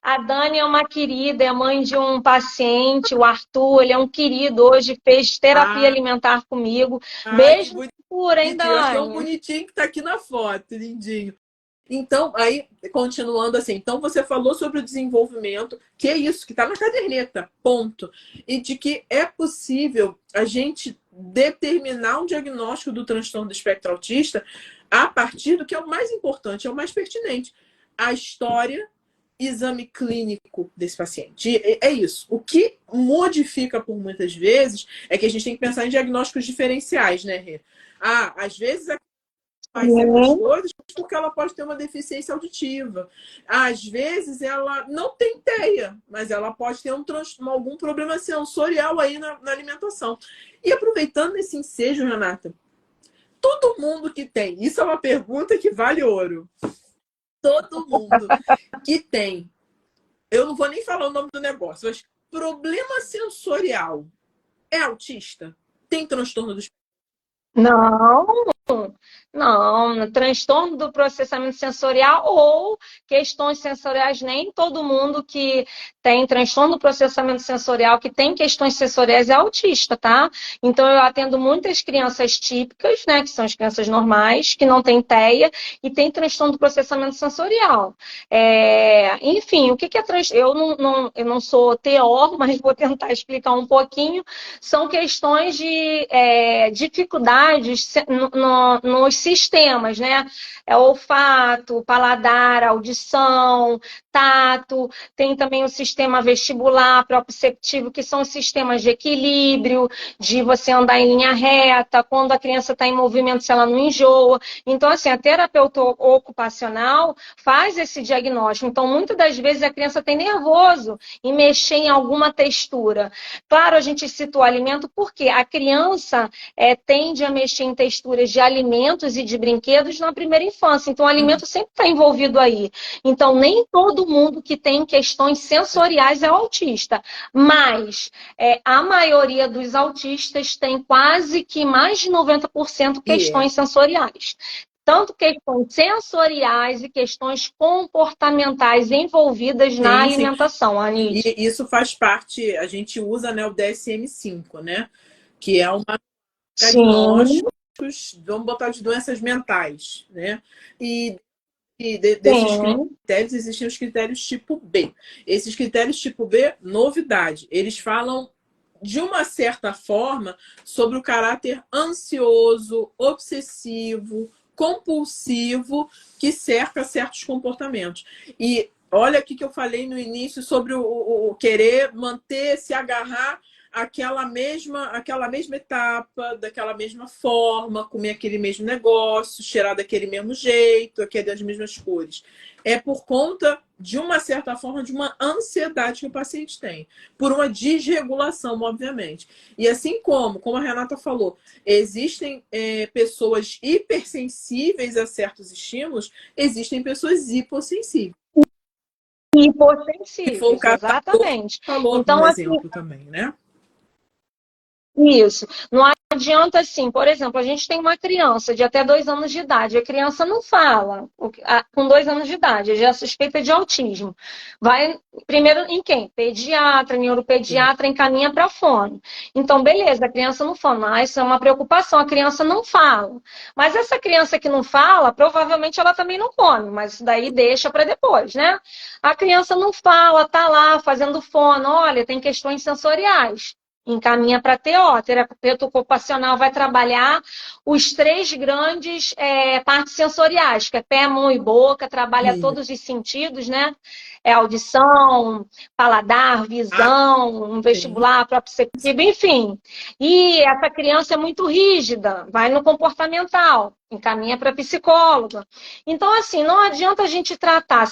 A Dani é uma querida, é mãe de um paciente, o Arthur, ele é um querido, hoje fez terapia alimentar comigo. Beijo por, hein, Dani? Eu acho tão bonitinho que tá aqui na foto, lindinho. Então, aí, continuando assim, então você falou sobre o desenvolvimento, que é isso, que está na caderneta, ponto. E de que é possível a gente determinar um diagnóstico do transtorno do espectro autista a partir do que é o mais importante, é o mais pertinente. A história, exame clínico desse paciente. É isso. O que modifica por muitas vezes é que a gente tem que pensar em diagnósticos diferenciais, né, Rê? Às vezes faz certas coisas porque ela pode ter uma deficiência auditiva. Às vezes ela não tem TEA, mas ela pode ter algum problema sensorial aí na alimentação. E aproveitando esse ensejo, Renata, todo mundo que tem, isso é uma pergunta que vale ouro. Todo mundo que tem, eu não vou nem falar o nome do negócio, mas problema sensorial é autista? Tem transtorno do espectro? Não, transtorno do processamento sensorial ou questões sensoriais, nem todo mundo que tem transtorno do processamento sensorial, que tem questões sensoriais é autista, tá? Então eu atendo muitas crianças típicas, né, que são as crianças normais, que não têm TEA e tem transtorno do processamento sensorial. Enfim, o que é transtorno? Eu não sou TEOR, mas vou tentar explicar um pouquinho. São questões de dificuldades nos sistemas, né? Olfato, paladar, audição, tato, tem também o sistema vestibular, proprioceptivo, que são os sistemas de equilíbrio, de você andar em linha reta, quando a criança está em movimento, se ela não enjoa. Então, assim, a terapeuta ocupacional faz esse diagnóstico. Então, muitas das vezes a criança tem nervoso em mexer em alguma textura. Claro, a gente cita o alimento porque a criança tende a mexer em texturas de alimentos e de brinquedos na primeira infância. Então, o alimento sempre está envolvido aí. Então, nem todo mundo que tem questões sensoriais é autista. Mas a maioria dos autistas tem quase que mais de 90% questões sensoriais. Tanto questões sensoriais e questões comportamentais envolvidas na alimentação, Anide. E isso faz parte, a gente usa, né, o DSM-5, né? Que é uma diagnósticos, vamos botar de doenças mentais, né? E desses critérios existem os critérios tipo B. Esses critérios tipo B, novidade. Eles falam de uma certa forma sobre o caráter ansioso, obsessivo, compulsivo que cerca certos comportamentos. E olha aqui que eu falei no início sobre o querer manter, se agarrar aquela mesma etapa, daquela mesma forma, comer aquele mesmo negócio, cheirar daquele mesmo jeito, aquele das mesmas cores. É por conta, de uma certa forma, de uma ansiedade que o paciente tem, por uma desregulação, obviamente. E assim como a Renata falou, existem pessoas hipersensíveis a certos estímulos, existem pessoas hipossensíveis. Que foi o Hipossensíveis, caso da dor que exatamente. falou no Então, assim, exemplo também, né? isso. Não adianta assim, por exemplo, a gente tem uma criança de até 2 anos de idade, a criança não fala com 2 anos de idade, já é suspeita de autismo. Vai primeiro em quem? Pediatra, Sim. neuropediatra, encaminha para fono. Então, beleza, a criança não fala, mas isso é uma preocupação, a criança não fala. Mas essa criança que não fala, provavelmente ela também não come, mas isso daí deixa para depois, né? A criança não fala, tá lá fazendo fono, olha, tem questões sensoriais. Encaminha para TO, terapeuta ocupacional vai trabalhar os 3 grandes partes sensoriais, que é pé, mão e boca, trabalha Sim. todos os sentidos, né? É audição, paladar, Ah, visão, um sim. vestibular, proprioceptivo, enfim. E essa criança é muito rígida, vai no comportamental, encaminha para psicóloga. Então, assim, não adianta a gente tratar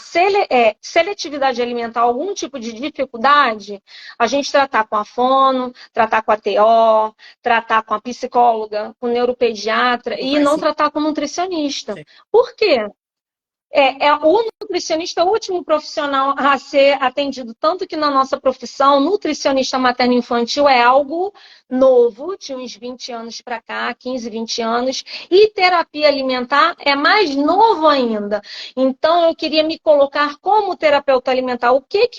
seletividade alimentar, algum tipo de dificuldade, a gente tratar com a fono, tratar com a TO, tratar com a psicóloga, com o neuropediatra Não e faz não sentido. tratar com o nutricionista. Por quê? O nutricionista é o último profissional a ser atendido, tanto que na nossa profissão, nutricionista materno-infantil é algo novo, de uns 20 anos para cá, 15, 20 anos, e terapia alimentar é mais novo ainda. Então, eu queria me colocar como terapeuta alimentar. O que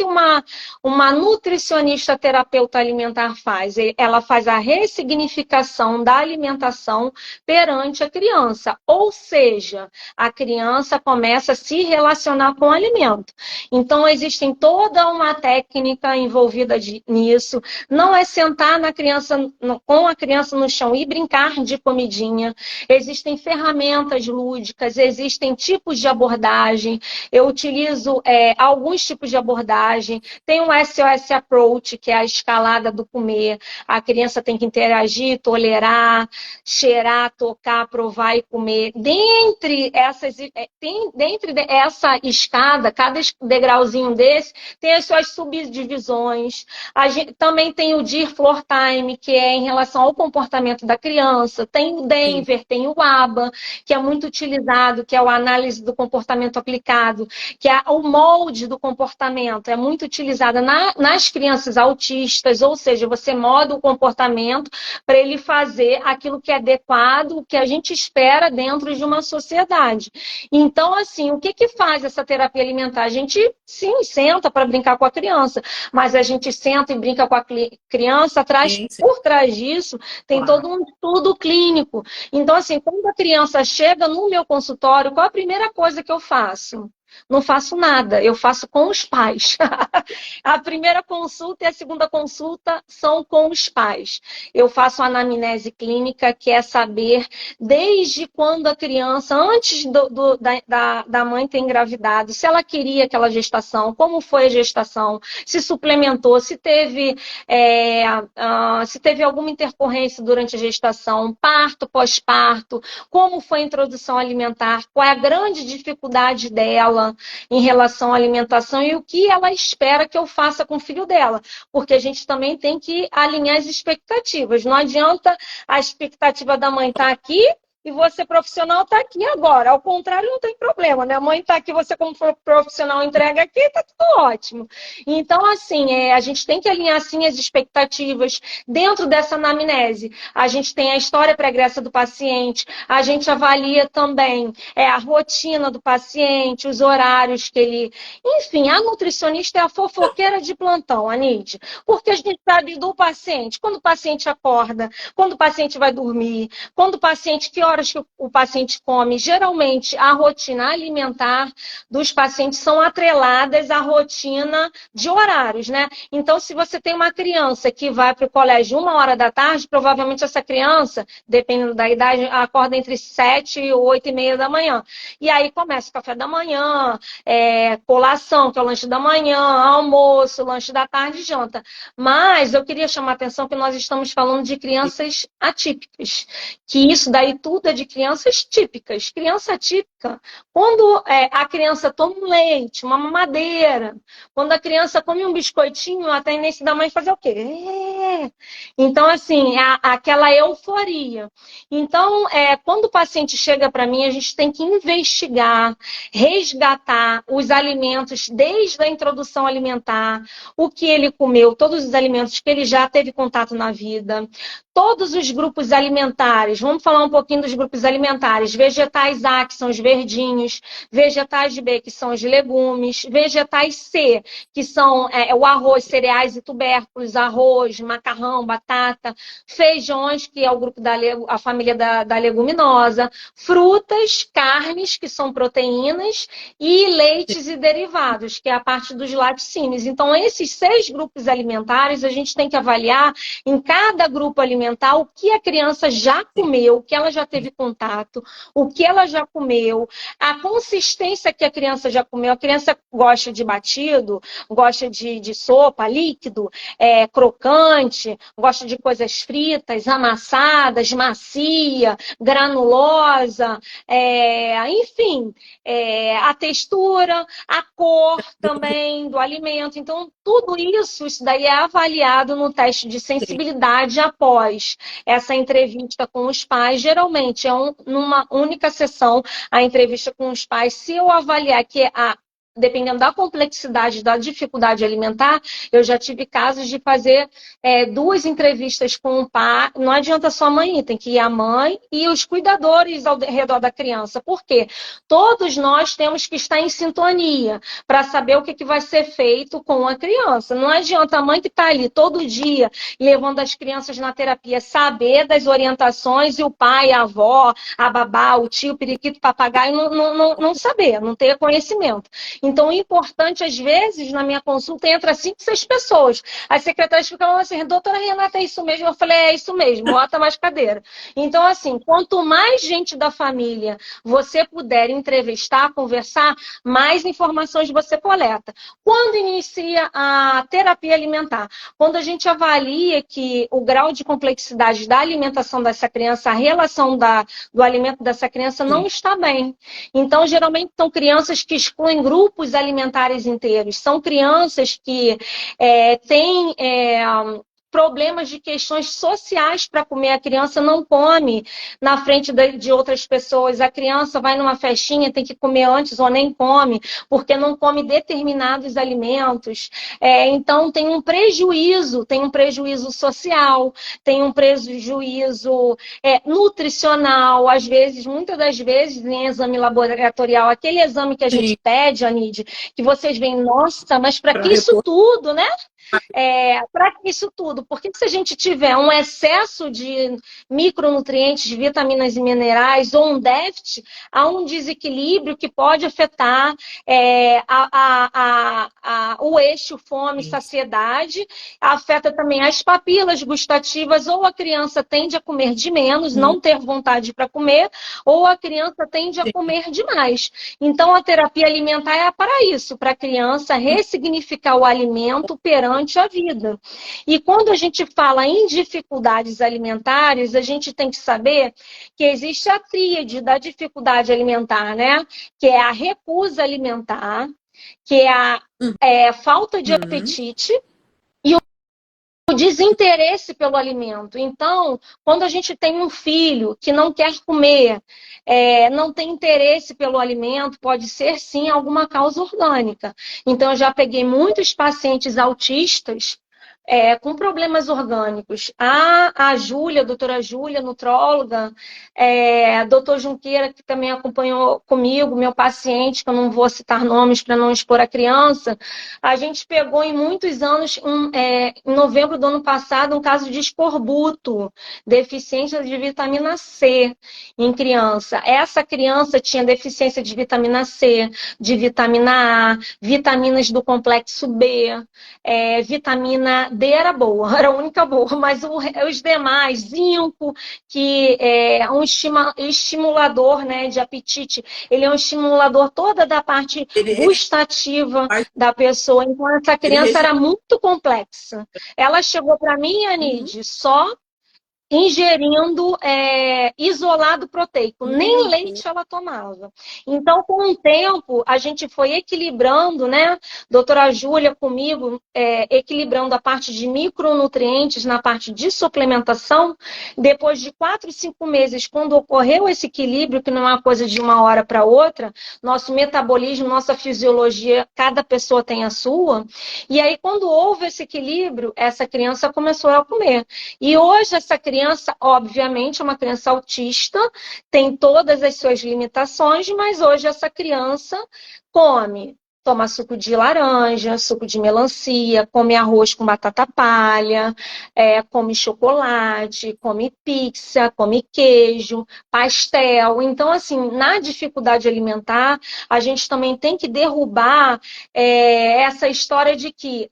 uma nutricionista terapeuta alimentar faz? Ela faz a ressignificação da alimentação perante a criança, ou seja, a criança começa a se relacionar com o alimento. Então, existem toda uma técnica envolvida nisso. Não é sentar com a criança no chão e brincar de comidinha. Existem ferramentas lúdicas, existem tipos de abordagem. Eu utilizo alguns tipos de abordagem. Tem um SOS Approach, que é a escalada do comer. A criança tem que interagir, tolerar, cheirar, tocar, provar e comer. Dentre essa escada, cada degrauzinho desse tem as suas subdivisões. A gente também tem o DIR Floor Time, que é em relação ao comportamento da criança. Tem o Sim. Denver, tem o ABA, que é muito utilizado, que é o análise do comportamento aplicado, que é o molde do comportamento. É muito utilizada nas crianças autistas, ou seja, você moda o comportamento para ele fazer aquilo que é adequado, o que a gente espera dentro de uma sociedade. Então, assim, o que faz essa terapia alimentar? A gente, sim, senta para brincar com a criança, mas a gente senta e brinca com a criança, Sim, sim. por trás disso tem Claro. todo um estudo clínico. Então, assim, quando a criança chega no meu consultório, qual a primeira coisa que eu faço? Não faço nada, eu faço com os pais. A primeira consulta e a segunda consulta são com os pais. Eu faço a anamnese clínica, que é saber desde quando a criança, antes da mãe ter engravidado, se ela queria aquela gestação, como foi a gestação, se suplementou, se teve alguma intercorrência durante a gestação, parto, pós-parto, como foi a introdução alimentar, qual é a grande dificuldade dela em relação à alimentação e o que ela espera que eu faça com o filho dela, porque a gente também tem que alinhar as expectativas. Não adianta a expectativa da mãe estar aqui e você, profissional, está aqui agora. Ao contrário, não tem problema, né? A mãe está aqui, você, como profissional, entrega aqui, está tudo ótimo. Então, assim, a gente tem que alinhar, assim, as expectativas dentro dessa anamnese. A gente tem a história pregressa do paciente, a gente avalia também a rotina do paciente, os horários que ele... Enfim, a nutricionista é a fofoqueira de plantão, Anide, porque a gente sabe do paciente, quando o paciente acorda, quando o paciente vai dormir, quando o paciente, que horas que o paciente come. Geralmente, a rotina alimentar dos pacientes são atreladas à rotina de horários, né? Então, se você tem uma criança que vai para o colégio 1 hora da tarde, provavelmente essa criança, dependendo da idade, acorda entre 7 e 8 e meia da manhã. E aí começa o café da manhã, colação, que é o lanche da manhã, almoço, lanche da tarde e janta. Mas eu queria chamar a atenção que nós estamos falando de crianças atípicas, que isso daí tudo é de crianças típicas. Criança típica, quando a criança toma um leite, uma mamadeira, quando a criança come um biscoitinho, a tendência da mãe é fazer o quê? Então, assim, aquela euforia. Então, quando o paciente chega para mim, a gente tem que investigar, resgatar os alimentos desde a introdução alimentar, o que ele comeu, todos os alimentos que ele já teve contato na vida, todos os grupos alimentares. Vamos falar um pouquinho dos grupos alimentares. Vegetais A, que são os verdinhos, vegetais B, que são os legumes, vegetais C, que são o arroz, cereais e tubérculos, arroz, macarrão, batata, feijões, que é o grupo a família da leguminosa, frutas, carnes, que são proteínas, e leites e derivados, que é a parte dos laticínios. Então, esses 6 grupos alimentares, a gente tem que avaliar em cada grupo alimentar o que a criança já comeu, o que ela já teve contato, o que ela já comeu, a consistência que a criança já comeu. A criança gosta de batido, gosta de sopa, líquido, crocante, gosta de coisas fritas, amassadas, macia, granulosa, enfim, a textura, a cor também do alimento. Então, tudo isso daí é avaliado no teste de sensibilidade após essa entrevista com os pais. Geralmente é numa única sessão a entrevista com os pais. Se eu avaliar que dependendo da complexidade, da dificuldade alimentar, eu já tive casos de fazer 2 entrevistas com o pai. Não adianta só a mãe ir, tem que ir a mãe e os cuidadores ao redor da criança. Por quê? Todos nós temos que estar em sintonia para saber o que vai ser feito com a criança. Não adianta a mãe que está ali todo dia levando as crianças na terapia saber das orientações e o pai, a avó, a babá, o tio, o periquito, o papagaio não saber, não ter conhecimento. Então, o importante, às vezes, na minha consulta, entra 5, 6 pessoas. As secretárias ficam assim, doutora Renata, é isso mesmo? Eu falei, é isso mesmo, bota mais cadeira. Então, assim, quanto mais gente da família você puder entrevistar, conversar, mais informações você coleta. Quando inicia a terapia alimentar? Quando a gente avalia que o grau de complexidade da alimentação dessa criança, a relação do alimento dessa criança não está bem. Então, geralmente, são crianças que excluem grupos alimentares inteiros. São crianças que têm problemas de questões sociais para comer. A criança não come na frente de outras pessoas. A criança vai numa festinha, tem que comer antes ou nem come, porque não come determinados alimentos. Então, tem um prejuízo social, tem um prejuízo nutricional. Às vezes, muitas das vezes, em exame laboratorial, aquele exame que a gente pede, Anide, que vocês veem, nossa, mas para que isso tudo, né? Para isso tudo, porque se a gente tiver um excesso de micronutrientes, de vitaminas e minerais, ou um déficit, há um desequilíbrio que pode afetar o eixo fome-saciedade, afeta também as papilas gustativas, ou a criança tende a comer de menos, não ter vontade para comer, ou a criança tende a comer demais. Então, a terapia alimentar é para isso, para a criança ressignificar o alimento perante a vida. E quando a gente fala em dificuldades alimentares, a gente tem que saber que existe a tríade da dificuldade alimentar, né? Que é a recusa alimentar, que é a falta de apetite e o desinteresse pelo alimento. Então, quando a gente tem um filho que não quer comer, não tem interesse pelo alimento, pode ser sim alguma causa orgânica. Então, eu já peguei muitos pacientes autistas com problemas orgânicos. A Júlia, a doutora Júlia, nutróloga, doutor Junqueira, que também acompanhou comigo, meu paciente, que eu não vou citar nomes para não expor a criança, a gente pegou em muitos anos, em novembro do ano passado, um caso de escorbuto, deficiência de vitamina C em criança. Essa criança tinha deficiência de vitamina C, de vitamina A, vitaminas do complexo B, vitamina D era boa, era a única boa, mas os demais, zinco, que é um estimulador, né, de apetite, ele é um estimulador toda da parte Ele, gustativa faz- da pessoa, então essa ele criança era muito complexa. Ela chegou para mim, Uhum. Anide, só ingerindo isolado proteico, nem Uhum. leite ela tomava. Então, com o tempo, a gente foi equilibrando, né? Doutora Júlia comigo, equilibrando a parte de micronutrientes na parte de suplementação. Depois de 4, 5 meses, quando ocorreu esse equilíbrio, que não é uma coisa de uma hora para outra, nosso metabolismo, nossa fisiologia, cada pessoa tem a sua. E aí, quando houve esse equilíbrio, essa criança começou a comer. E hoje essa criança, obviamente, é uma criança autista, tem todas as suas limitações, mas hoje essa criança come. Toma suco de laranja, suco de melancia, come arroz com batata palha, come chocolate, come pizza, come queijo, pastel. Então, assim, na dificuldade alimentar, a gente também tem que derrubar essa história de que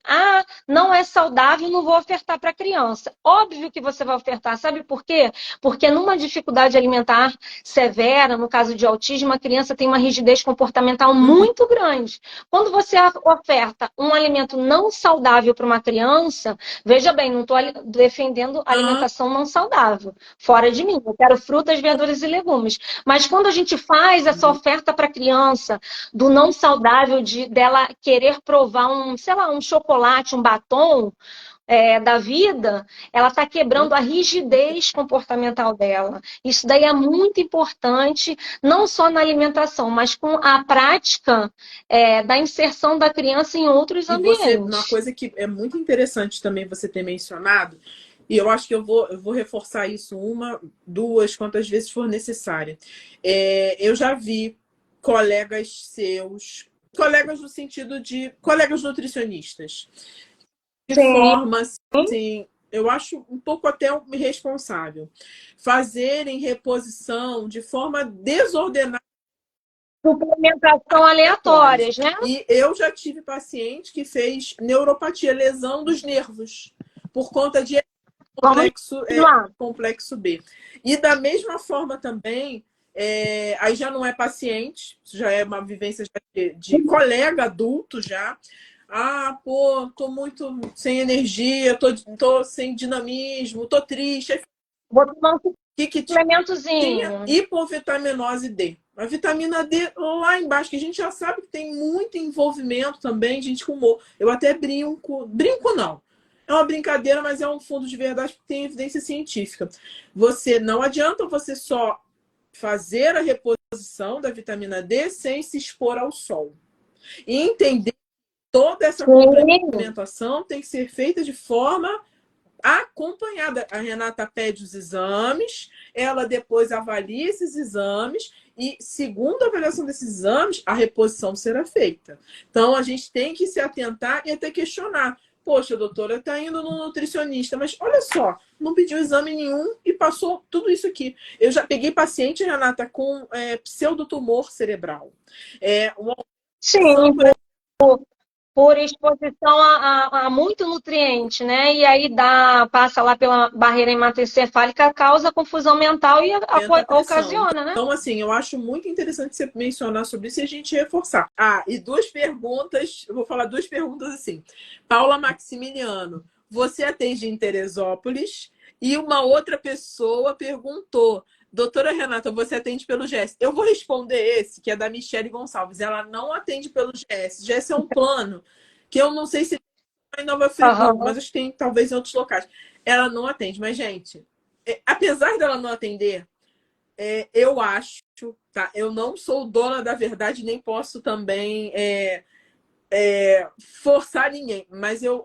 não é saudável, não vou ofertar para a criança. Óbvio que você vai ofertar, sabe por quê? Porque numa dificuldade alimentar severa, no caso de autismo, a criança tem uma rigidez comportamental Uhum. muito grande. Quando você oferta um alimento não saudável para uma criança, veja bem, não estou defendendo Não, alimentação não saudável, fora de mim. Eu quero frutas, verduras e legumes. Mas quando a gente faz essa oferta para a criança do não saudável, dela querer provar sei lá, um chocolate, um batom da vida, ela está quebrando a rigidez comportamental dela. Isso daí é muito importante, não só na alimentação, mas com a prática da inserção da criança em outros e você, uma ambientes. coisa que é muito interessante também você ter mencionado, e eu acho que eu vou reforçar isso uma, duas, quantas vezes for necessária. Eu já vi colegas seus, colegas no sentido de colegas nutricionistas, de Sim. forma assim, eu acho um pouco até irresponsável, fazerem reposição de forma desordenada Suplementação aleatórias. aleatórias, né? E eu já tive paciente que fez neuropatia, lesão dos nervos, por conta de Vamos lá. complexo B. E da mesma forma também, aí já não é paciente, já é uma vivência de colega adulto já. Ah, pô, tô muito sem energia, tô sem dinamismo, tô triste. Vou tomar um Que tinha suplementozinho. hipovitaminose D. A vitamina D lá embaixo, que a gente já sabe que tem muito envolvimento também, gente com humor. Eu até brinco, brinco não. É uma brincadeira, mas é um fundo de verdade que tem evidência científica. Você não adianta você só fazer a reposição da vitamina D sem se expor ao sol. E entender que toda essa Sim. complementação tem que ser feita de forma acompanhada. A Renata pede os exames, ela depois avalia esses exames e, segundo a avaliação desses exames, a reposição será feita. Então, a gente tem que se atentar e até questionar. Poxa, doutora, está indo no nutricionista, mas olha só, não pediu exame nenhum e passou tudo isso aqui. Eu já peguei paciente, Renata, com pseudotumor cerebral. Uma Sim, por por exposição a muito nutriente, né? E aí passa lá pela barreira hematoencefálica, causa confusão mental e aumenta a pressão. ocasiona, né? Então, assim, eu acho muito interessante você mencionar sobre isso e a gente reforçar. Ah, e duas perguntas, eu vou falar duas perguntas assim. Paula Maximiliano, você atende em Teresópolis? E uma outra pessoa perguntou, doutora Renata, você atende pelo GS? Eu vou responder esse, que é da Michele Gonçalves. Ela não atende pelo GS. GS é um plano que eu não sei se tem em Nova Friburgo, Uhum. mas acho que tem talvez em outros locais. Ela não atende, mas, gente, apesar dela não atender, eu acho, tá? Eu não sou dona da verdade, nem posso também forçar ninguém, mas eu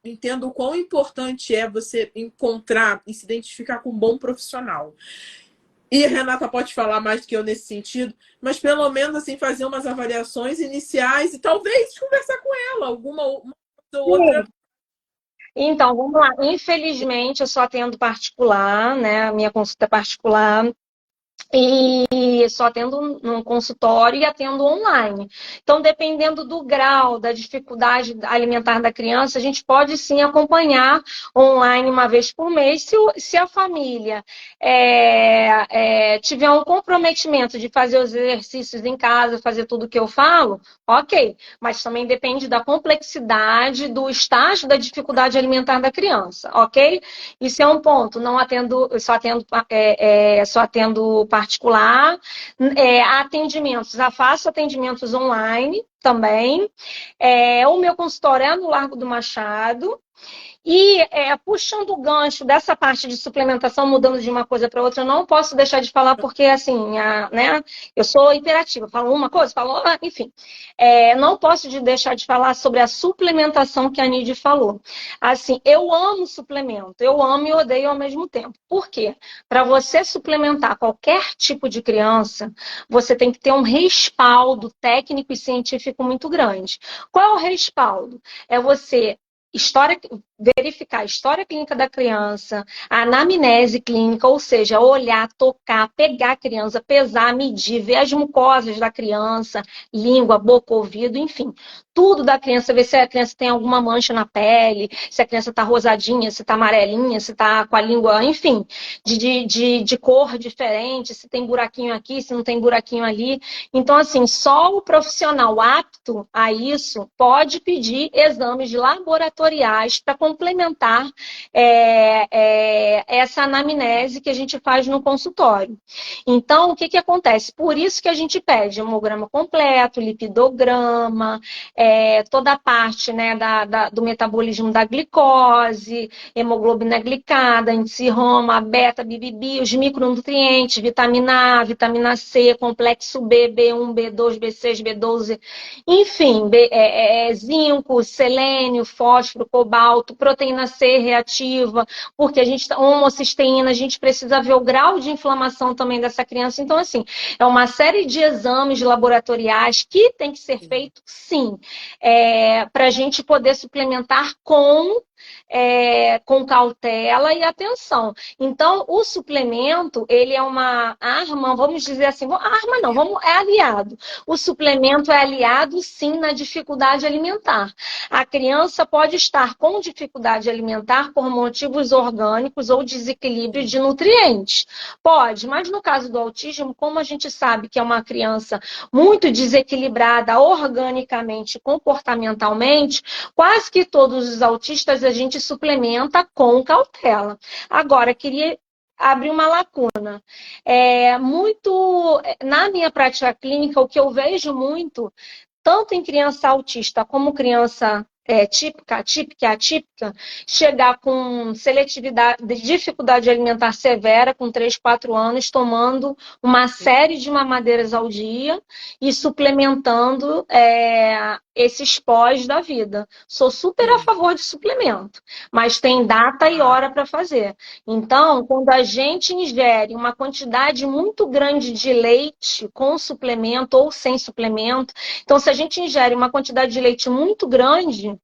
entendo o quão importante é você encontrar e se identificar com um bom profissional. E a Renata pode falar mais do que eu nesse sentido, mas pelo menos assim fazer umas avaliações iniciais e talvez conversar com ela, alguma uma coisa ou outra. Então, vamos lá. Infelizmente, eu só atendo particular, né? A minha consulta é particular. E só atendo num consultório e atendo online. Então, dependendo do grau, da dificuldade alimentar da criança, a gente pode sim acompanhar online uma vez por mês, se a família tiver um comprometimento de fazer os exercícios em casa, fazer tudo o que eu falo, ok. Mas também depende da complexidade, do estágio da dificuldade alimentar da criança, ok? Isso é um ponto. Não atendo, só atendo particular, atendimentos, já faço atendimentos online também. O meu consultório é no Largo do Machado. E puxando o gancho dessa parte de suplementação, mudando de uma coisa para outra, eu não posso deixar de falar, porque assim, né, eu sou hiperativa, falo uma coisa, falo, enfim. Não posso deixar de falar sobre a suplementação que a Nidy falou. Assim, eu amo suplemento, eu amo e odeio ao mesmo tempo. Por quê? Para você suplementar qualquer tipo de criança, você tem que ter um respaldo técnico e científico muito grande. Qual é o respaldo? É você verificar a história clínica da criança, a anamnese clínica, ou seja, olhar, tocar, pegar a criança, pesar, medir, ver as mucosas da criança, língua, boca, ouvido, enfim. Tudo da criança, ver se a criança tem alguma mancha na pele, se a criança está rosadinha, se está amarelinha, se está com a língua, enfim, de cor diferente, se tem buraquinho aqui, se não tem buraquinho ali. Então, assim, só o profissional apto a isso pode pedir exames laboratoriais para complementar essa anamnese que a gente faz no consultório. Então, o que acontece? Por isso que a gente pede hemograma completo, lipidograma, toda a parte, né, do metabolismo da glicose, hemoglobina glicada, índice Roma, beta, BBB, os micronutrientes, vitamina A, vitamina C, complexo B, B1, B2, B6, B12, enfim, zinco, selênio, fósforo, cobalto, proteína C reativa, porque a gente, homocisteína, a gente precisa ver o grau de inflamação também dessa criança. Então, assim, é uma série de exames laboratoriais que tem que ser feito, sim, para a gente poder suplementar com cautela e atenção. Então, o suplemento, ele é uma arma, vamos dizer assim, arma não, é aliado. O suplemento é aliado, sim, na dificuldade alimentar. A criança pode estar com dificuldade alimentar por motivos orgânicos ou desequilíbrio de nutrientes. Pode, mas no caso do autismo, como a gente sabe que é uma criança muito desequilibrada organicamente, comportamentalmente, quase que todos os autistas a gente suplementa com cautela. Agora, queria abrir uma lacuna. Na minha prática clínica, o que eu vejo muito, tanto em criança autista como criança típica, atípica e atípica, chegar com seletividade, dificuldade alimentar severa, com 3, 4 anos, tomando uma série de mamadeiras ao dia e suplementando esses pós da vida. Sou super a favor de suplemento, mas tem data e hora para fazer. Então, quando a gente ingere uma quantidade muito grande de leite com suplemento ou sem suplemento, então se a gente ingere uma quantidade de leite muito grande,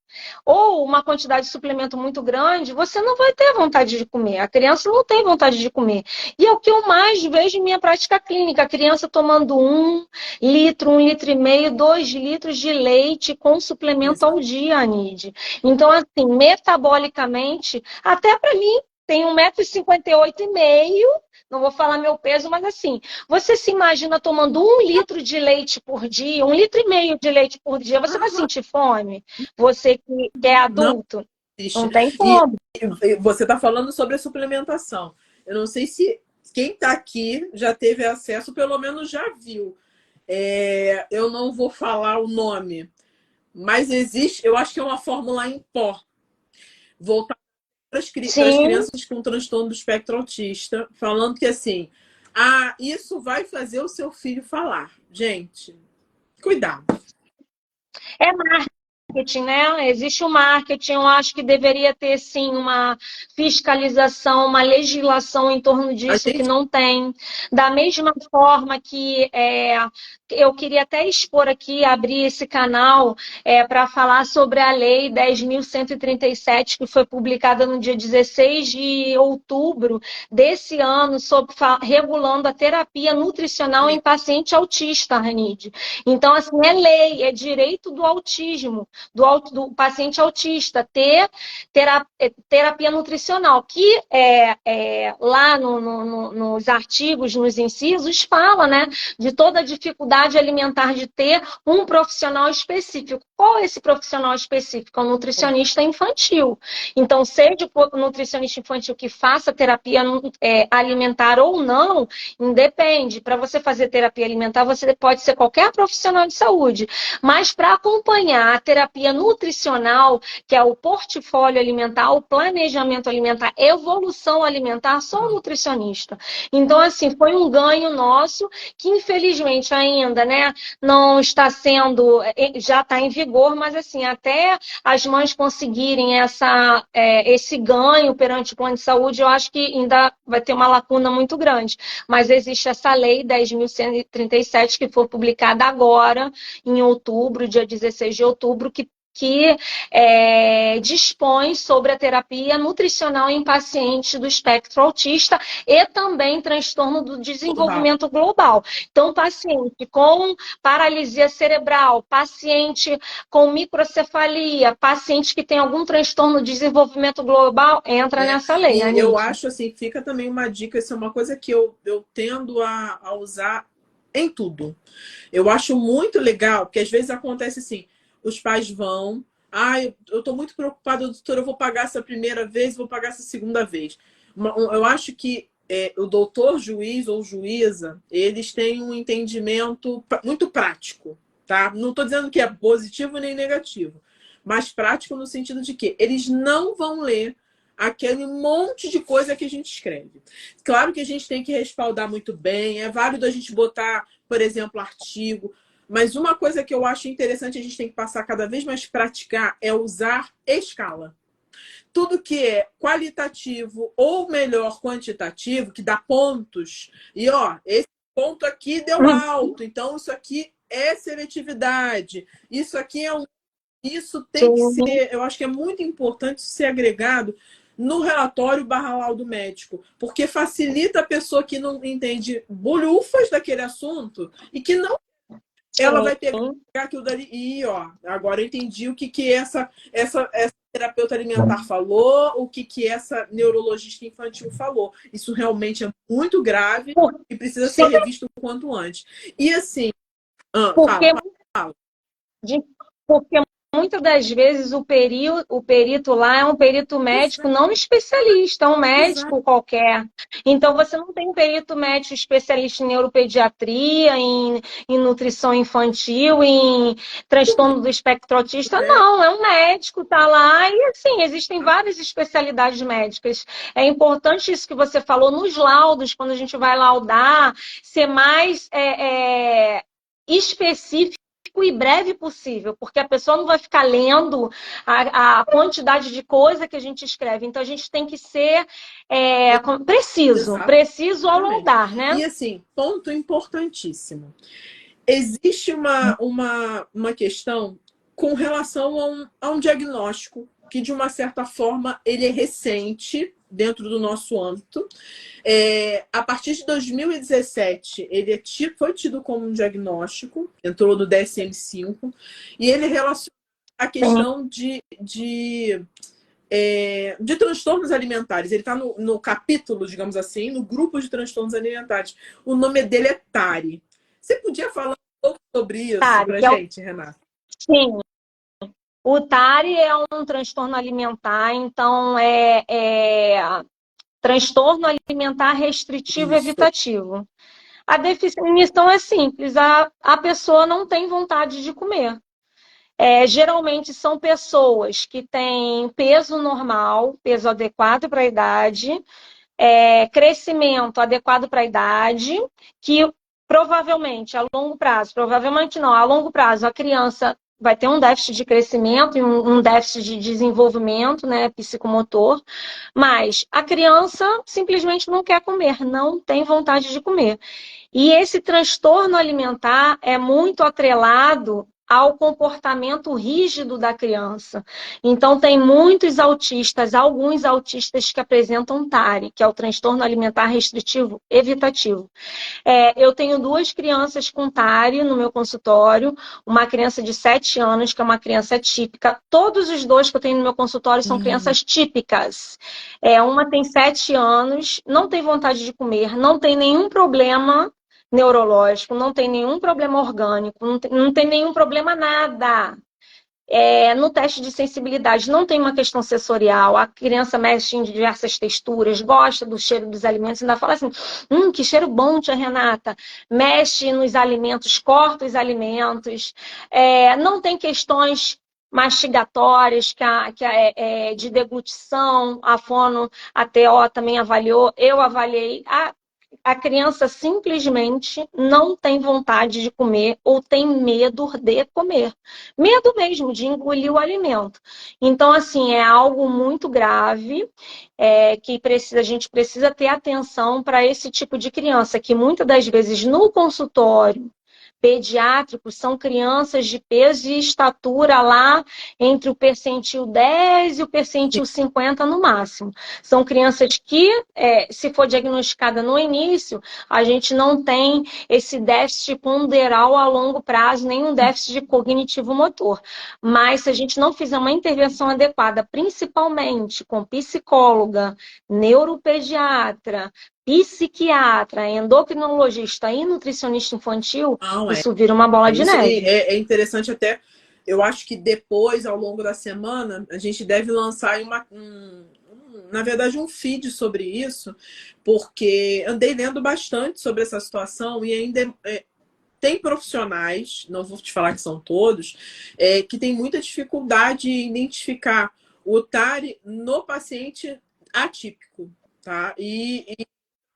ou uma quantidade de suplemento muito grande, você não vai ter vontade de comer. A criança não tem vontade de comer. E é o que eu mais vejo em minha prática clínica. A criança tomando 1 litro, 1,5 litro, 2 litros de leite com suplemento ao dia, Anide. Então, assim, metabolicamente, até para mim, tem 1,58 m, não vou falar meu peso, mas assim, você se imagina tomando 1 litro de leite por dia, 1,5 litro de leite por dia, você vai sentir fome? Você que é adulto? Não tem como. E você está falando sobre a suplementação. Eu não sei se quem está aqui já teve acesso, pelo menos já viu. Eu não vou falar o nome, mas existe, eu acho que é uma fórmula em pó, voltada para as crianças com transtorno do espectro autista, falando que assim, isso vai fazer o seu filho falar. Gente, cuidado. É marketing, né? Existe o marketing, eu acho que deveria ter, sim, uma fiscalização, uma legislação em torno A disso que gente não tem. Da mesma forma que eu queria até expor aqui, abrir esse canal para falar sobre a Lei 10.137, que foi publicada no dia 16 de outubro desse ano, regulando a terapia nutricional em paciente autista, Ranide. Então, assim, é lei, é direito do autismo, do paciente autista, ter terapia nutricional, que lá nos artigos, nos incisos, fala, né, de toda a dificuldade alimentar de ter um profissional específico. Qual é esse profissional específico? É um nutricionista infantil. Então, seja o nutricionista infantil que faça terapia alimentar ou não, independe. Para você fazer terapia alimentar, você pode ser qualquer profissional de saúde. Mas para acompanhar a terapia nutricional, que é o portfólio alimentar, o planejamento alimentar, evolução alimentar, só o nutricionista. Então, assim, foi um ganho nosso que, infelizmente, ainda, né, não está sendo, já está em vigor, mas, assim, até as mães conseguirem esse ganho perante o plano de saúde, eu acho que ainda vai ter uma lacuna muito grande. Mas existe essa lei 10.137 que foi publicada agora, em outubro, dia 16 de outubro, que dispõe sobre a terapia nutricional em pacientes do espectro autista e também transtorno do desenvolvimento global. Então, paciente com paralisia cerebral, paciente com microcefalia, paciente que tem algum transtorno de desenvolvimento global, entra nessa lei. E eu acho assim, fica também uma dica, isso é uma coisa que eu tendo a usar em tudo. Eu acho muito legal, porque às vezes acontece assim, os pais vão, eu estou muito preocupada, doutora, eu vou pagar essa primeira vez, vou pagar essa segunda vez. Eu acho que o doutor juiz ou juíza, eles têm um entendimento muito prático, tá? Não estou dizendo que é positivo nem negativo, mas prático no sentido de que eles não vão ler aquele monte de coisa que a gente escreve. Claro que a gente tem que respaldar muito bem, é válido a gente botar, por exemplo, artigo, mas uma coisa que eu acho interessante a gente tem que passar cada vez mais praticar é usar escala. Tudo que é qualitativo ou melhor quantitativo, que dá pontos, e esse ponto aqui deu alto, então isso aqui é seletividade, isso aqui é isso tem que ser, eu acho que é muito importante ser agregado no relatório barra laudo médico, porque facilita a pessoa que não entende bolhufas daquele assunto e que não ela vai pegar aquilo dali e, agora eu entendi o que essa terapeuta alimentar falou, o que essa neurologista infantil falou. Isso realmente é muito grave e precisa ser revisto o quanto antes. E assim, fala. Porque muitas das vezes o perito lá é um perito médico não especialista, é um médico qualquer. Então, você não tem um perito médico especialista em neuropediatria, em nutrição infantil, em transtorno do espectro autista. Não, é um médico, tá lá. E, assim, existem várias especialidades médicas. É importante isso que você falou nos laudos, quando a gente vai laudar, ser mais específico e breve possível, porque a pessoa não vai ficar lendo a quantidade de coisa que a gente escreve. Então, a gente tem que ser preciso ao laudar, né? E assim, ponto importantíssimo. Existe uma questão com relação a um diagnóstico que, de uma certa forma, ele é recente dentro do nosso âmbito. A partir de 2017, ele foi tido como um diagnóstico, entrou no DSM-5, e ele relaciona a questão de transtornos alimentares. Ele está no capítulo, digamos assim, no grupo de transtornos alimentares. O nome dele é TARI. Você podia falar um pouco sobre isso para a gente, Renata? Sim. O TARI é um transtorno alimentar, então transtorno alimentar restritivo evitativo. A definição é simples, a pessoa não tem vontade de comer. Geralmente são pessoas que têm peso normal, peso adequado para a idade, crescimento adequado para a idade, que provavelmente a longo prazo a criança vai ter um déficit de crescimento e um déficit de desenvolvimento, né, psicomotor, mas a criança simplesmente não quer comer, não tem vontade de comer. E esse transtorno alimentar é muito atrelado ao comportamento rígido da criança. Então, tem muitos autistas, alguns autistas que apresentam TARI, que é o transtorno alimentar restritivo evitativo. Eu tenho 2 crianças com TARI no meu consultório, uma criança de 7 anos, que é uma criança típica. Todos os 2 que eu tenho no meu consultório são crianças típicas. Uma tem 7 anos, não tem vontade de comer, não tem nenhum problema neurológico, não tem nenhum problema orgânico, não tem nenhum problema nada. No teste de sensibilidade não tem uma questão sensorial, a criança mexe em diversas texturas, gosta do cheiro dos alimentos, ainda fala assim, que cheiro bom, tia Renata. Mexe nos alimentos, corta os alimentos, não tem questões mastigatórias, de deglutição, a fono, a TO também avaliou, eu avaliei. A criança simplesmente não tem vontade de comer ou tem medo de comer. Medo mesmo de engolir o alimento. Então, assim, é algo muito grave que a gente precisa ter atenção para esse tipo de criança, que muitas das vezes no consultório pediátricos são crianças de peso e estatura lá entre o percentil 10 e o percentil 50 no máximo. São crianças que, se for diagnosticada no início, a gente não tem esse déficit ponderal a longo prazo, nem um déficit cognitivo motor. Mas se a gente não fizer uma intervenção adequada, principalmente com psicóloga, neuropediatra, psiquiatra, endocrinologista e nutricionista infantil, isso vira uma bola de neve. É interessante até, eu acho que depois, ao longo da semana, a gente deve lançar na verdade, um feed sobre isso, porque andei lendo bastante sobre essa situação e ainda tem profissionais, não vou te falar que são todos, que tem muita dificuldade em identificar o TARI no paciente atípico, tá?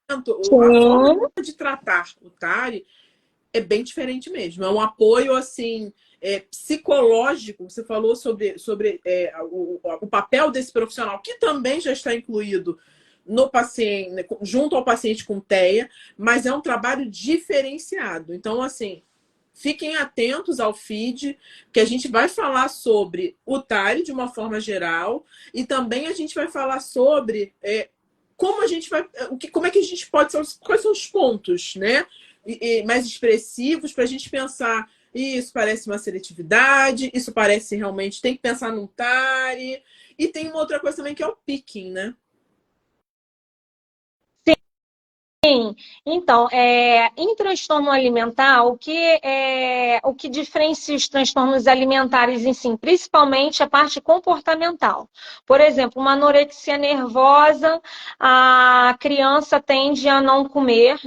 A forma de tratar o TARI é bem diferente mesmo. É um apoio assim psicológico. Você falou sobre o papel desse profissional, que também já está incluído no paciente, né, junto ao paciente com TEA, mas é um trabalho diferenciado. Então, assim, fiquem atentos ao feed, que a gente vai falar sobre o TARI de uma forma geral e também a gente vai falar sobre como a gente vai, como é que a gente pode, quais são os pontos, né, mais expressivos para a gente pensar, isso parece uma seletividade, isso parece realmente, tem que pensar num TARI, e tem uma outra coisa também que é o picking, né? Sim, então, em transtorno alimentar, o que diferencia os transtornos alimentares em si, principalmente a parte comportamental. Por exemplo, uma anorexia nervosa, a criança tende a não comer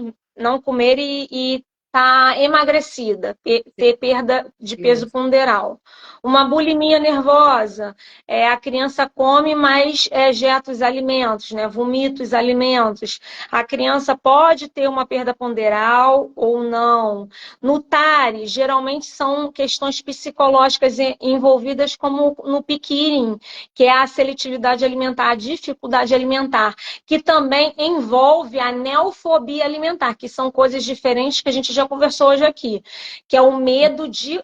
e tá emagrecida, ter perda de peso ponderal. Uma bulimia nervosa, a criança come, mas ejeta os alimentos, né? Vomita os alimentos. A criança pode ter uma perda ponderal ou não. No TARI, geralmente são questões psicológicas envolvidas, como no piquiring, que é a seletividade alimentar, a dificuldade alimentar, que também envolve a neofobia alimentar, que são coisas diferentes que a gente já conversou hoje aqui, que é o medo de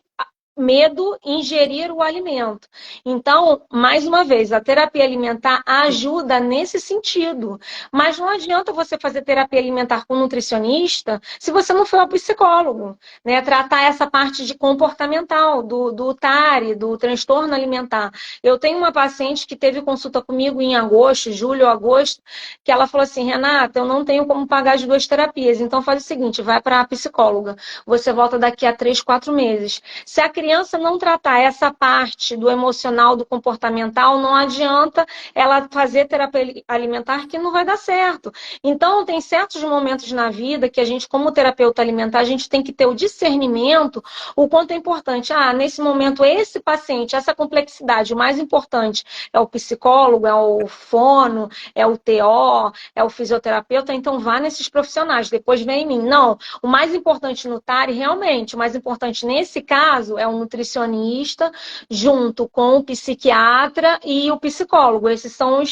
ingerir o alimento. Então, mais uma vez, a terapia alimentar ajuda nesse sentido. Mas não adianta você fazer terapia alimentar com um nutricionista se você não for ao psicólogo, né? Tratar essa parte de comportamental, do TARI, do transtorno alimentar. Eu tenho uma paciente que teve consulta comigo em agosto, julho, agosto, que ela falou assim, Renata, eu não tenho como pagar as 2 terapias, então faz o seguinte, vai para a psicóloga. Você volta daqui a 3, 4 meses. Se a criança não tratar essa parte do emocional, do comportamental, não adianta ela fazer terapia alimentar, que não vai dar certo. Então, tem certos momentos na vida que a gente, como terapeuta alimentar, a gente tem que ter o discernimento, o quanto é importante. Nesse momento, esse paciente, essa complexidade, o mais importante é o psicólogo, é o fono, é o TO, é o fisioterapeuta, então vá nesses profissionais, depois vem em mim. Não, o mais importante no TARI, realmente, o mais importante nesse caso é um o nutricionista, junto com o psiquiatra e o psicólogo. Esses são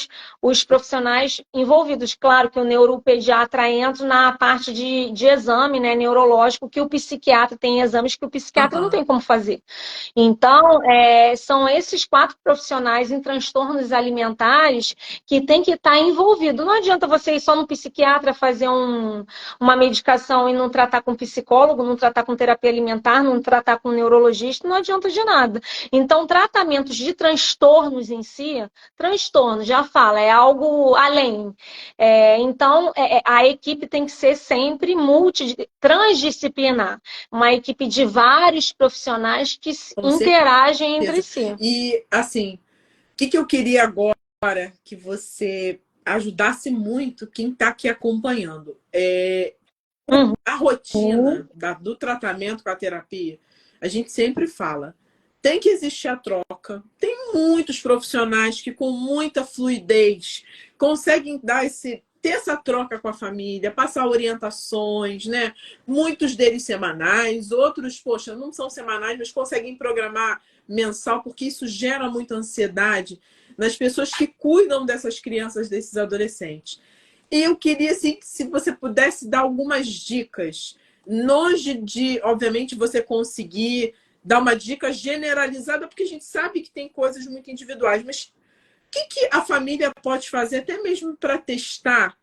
os profissionais envolvidos. Claro que o neuropediatra entra na parte de exame, né, neurológico, que o psiquiatra tem exames que o psiquiatra não tem como fazer. Então, são esses 4 profissionais em transtornos alimentares que tem que estar envolvido. Não adianta você ir só no psiquiatra fazer uma medicação e não tratar com psicólogo, não tratar com terapia alimentar, não tratar com neurologista, não adianta de nada. Então, tratamentos de transtornos em si, transtorno, já fala, é algo além. Então, a equipe tem que ser sempre transdisciplinar. Uma equipe de vários profissionais que interagem entre si. E, assim, o que eu queria agora que você ajudasse muito quem está aqui acompanhando? A rotina do tratamento com a terapia, a gente sempre fala, tem que existir a troca. Tem muitos profissionais que com muita fluidez conseguem ter essa troca com a família, passar orientações, né? Muitos deles semanais, outros, poxa, não são semanais, mas conseguem programar mensal, porque isso gera muita ansiedade nas pessoas que cuidam dessas crianças, desses adolescentes. E eu queria, assim, se você pudesse dar algumas dicas, longe de, obviamente, você conseguir dar uma dica generalizada, porque a gente sabe que tem coisas muito individuais, mas o que a família pode fazer, até mesmo para testar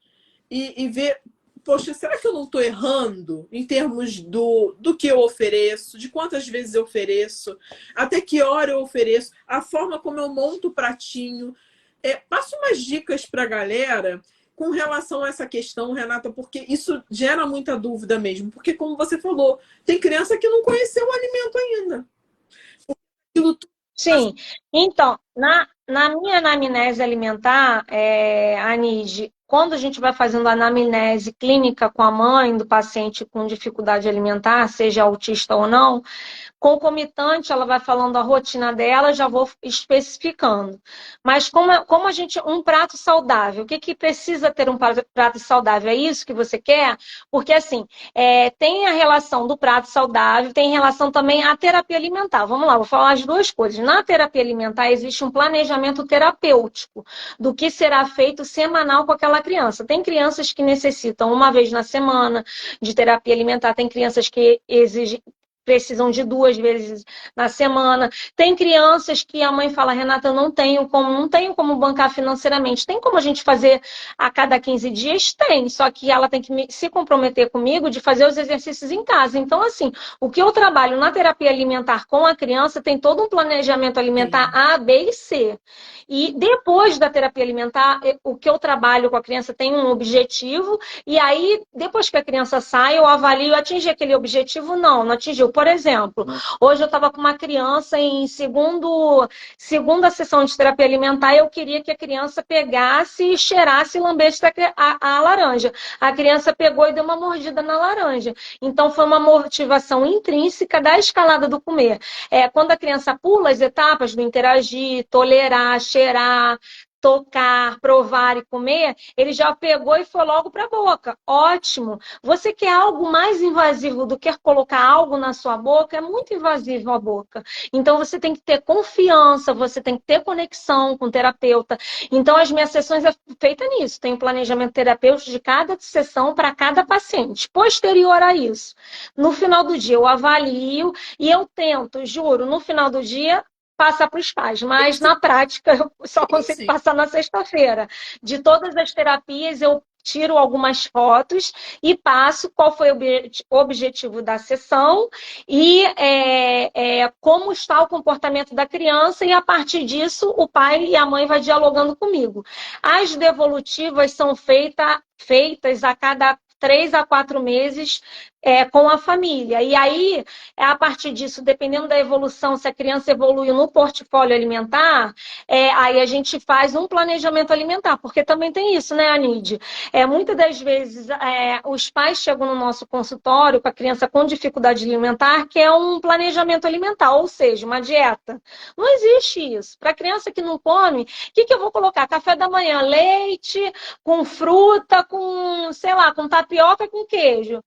e ver, poxa, será que eu não estou errando em termos do que eu ofereço, de quantas vezes eu ofereço, até que hora eu ofereço, a forma como eu monto o pratinho. Passa umas dicas para a galera com relação a essa questão, Renata, porque isso gera muita dúvida mesmo. Porque, como você falou, tem criança que não conheceu o alimento ainda. Sim. Então, na minha anamnese alimentar, Anide, quando a gente vai fazendo a anamnese clínica com a mãe do paciente com dificuldade alimentar, seja autista ou não, concomitante, ela vai falando a rotina dela, já vou especificando. Mas como a gente, um prato saudável, o que precisa ter um prato saudável? É isso que você quer? Porque assim, tem a relação do prato saudável, tem relação também à terapia alimentar. Vamos lá, vou falar as duas coisas. Na terapia alimentar existe um planejamento terapêutico do que será feito semanal com aquela criança. Tem crianças que necessitam uma vez na semana de terapia alimentar, tem crianças que precisam de 2 vezes na semana. Tem crianças que a mãe fala, Renata, eu não tenho como bancar financeiramente. Tem como a gente fazer a cada 15 dias? Tem, só que ela tem que se comprometer comigo de fazer os exercícios em casa. Então, assim, o que eu trabalho na terapia alimentar com a criança tem todo um planejamento alimentar A, B e C. E depois da terapia alimentar, o que eu trabalho com a criança tem um objetivo, e aí, depois que a criança sai, eu avalio, atingir aquele objetivo? Não atingiu. Por exemplo, hoje eu estava com uma criança em segunda sessão de terapia alimentar, eu queria que a criança pegasse, cheirasse e lambesse a laranja. A criança pegou e deu uma mordida na laranja. Então, foi uma motivação intrínseca da escalada do comer. Quando a criança pula as etapas do interagir, tolerar, cheirar, tocar, provar e comer, ele já pegou e foi logo para a boca. Ótimo! Você quer algo mais invasivo do que colocar algo na sua boca? É muito invasivo a boca. Então, você tem que ter confiança, você tem que ter conexão com o terapeuta. Então, as minhas sessões é feita nisso. Tem um planejamento terapêutico de cada sessão para cada paciente. Posterior a isso, no final do dia, eu avalio e eu tento, juro, no final do dia, passar para os pais, mas na prática eu só consigo passar na sexta-feira. De todas as terapias, eu tiro algumas fotos e passo qual foi o objetivo da sessão e como está o comportamento da criança, e a partir disso o pai e a mãe vai dialogando comigo. As devolutivas são feitas a cada 3 a 4 meses com a família. E aí, a partir disso, dependendo da evolução, se a criança evoluiu no portfólio alimentar, aí a gente faz um planejamento alimentar, porque também tem isso, né, Anide? Muitas das vezes, os pais chegam no nosso consultório com a criança com dificuldade alimentar, que é um planejamento alimentar, ou seja, uma dieta. Não existe isso. Para a criança que não come, o que eu vou colocar? Café da manhã, leite, com fruta, com, sei lá, com tapioca, com queijo.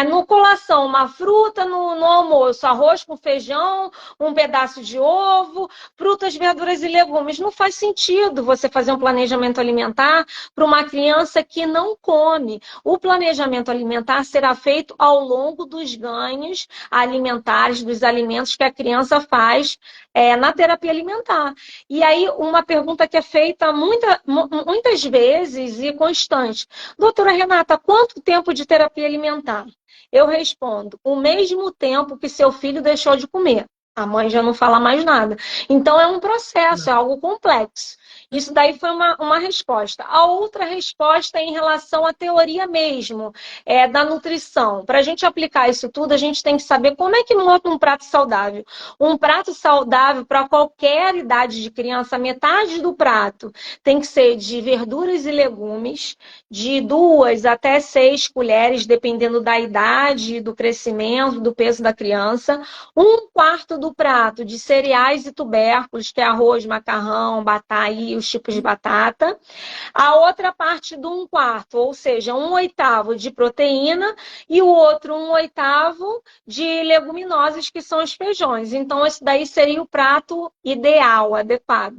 No colação, uma fruta, no almoço, arroz com feijão, um pedaço de ovo, frutas, verduras e legumes. Não faz sentido você fazer um planejamento alimentar para uma criança que não come. O planejamento alimentar será feito ao longo dos ganhos alimentares, dos alimentos que a criança faz na terapia alimentar. E aí, uma pergunta que é feita muitas vezes e constante. Doutora Renata, quanto tempo de terapia alimentar? Eu respondo, o mesmo tempo que seu filho deixou de comer. A mãe já não fala mais nada. Então, é um processo, é algo complexo. Isso daí foi uma resposta. A outra resposta é em relação à teoria mesmo, da nutrição. Para a gente aplicar isso tudo, a gente tem que saber como é que monta um prato saudável. Um prato saudável para qualquer idade de criança, metade do prato tem que ser de verduras e legumes, de 2 até 6 colheres, dependendo da idade, do crescimento, do peso da criança. 1/4 do prato de cereais e tubérculos, que é arroz, macarrão, batata e os tipos de batata. A outra parte do 1/4, ou seja, 1/8 de proteína e o outro 1/8 de leguminosas, que são os feijões. Então, esse daí seria o prato ideal, adequado.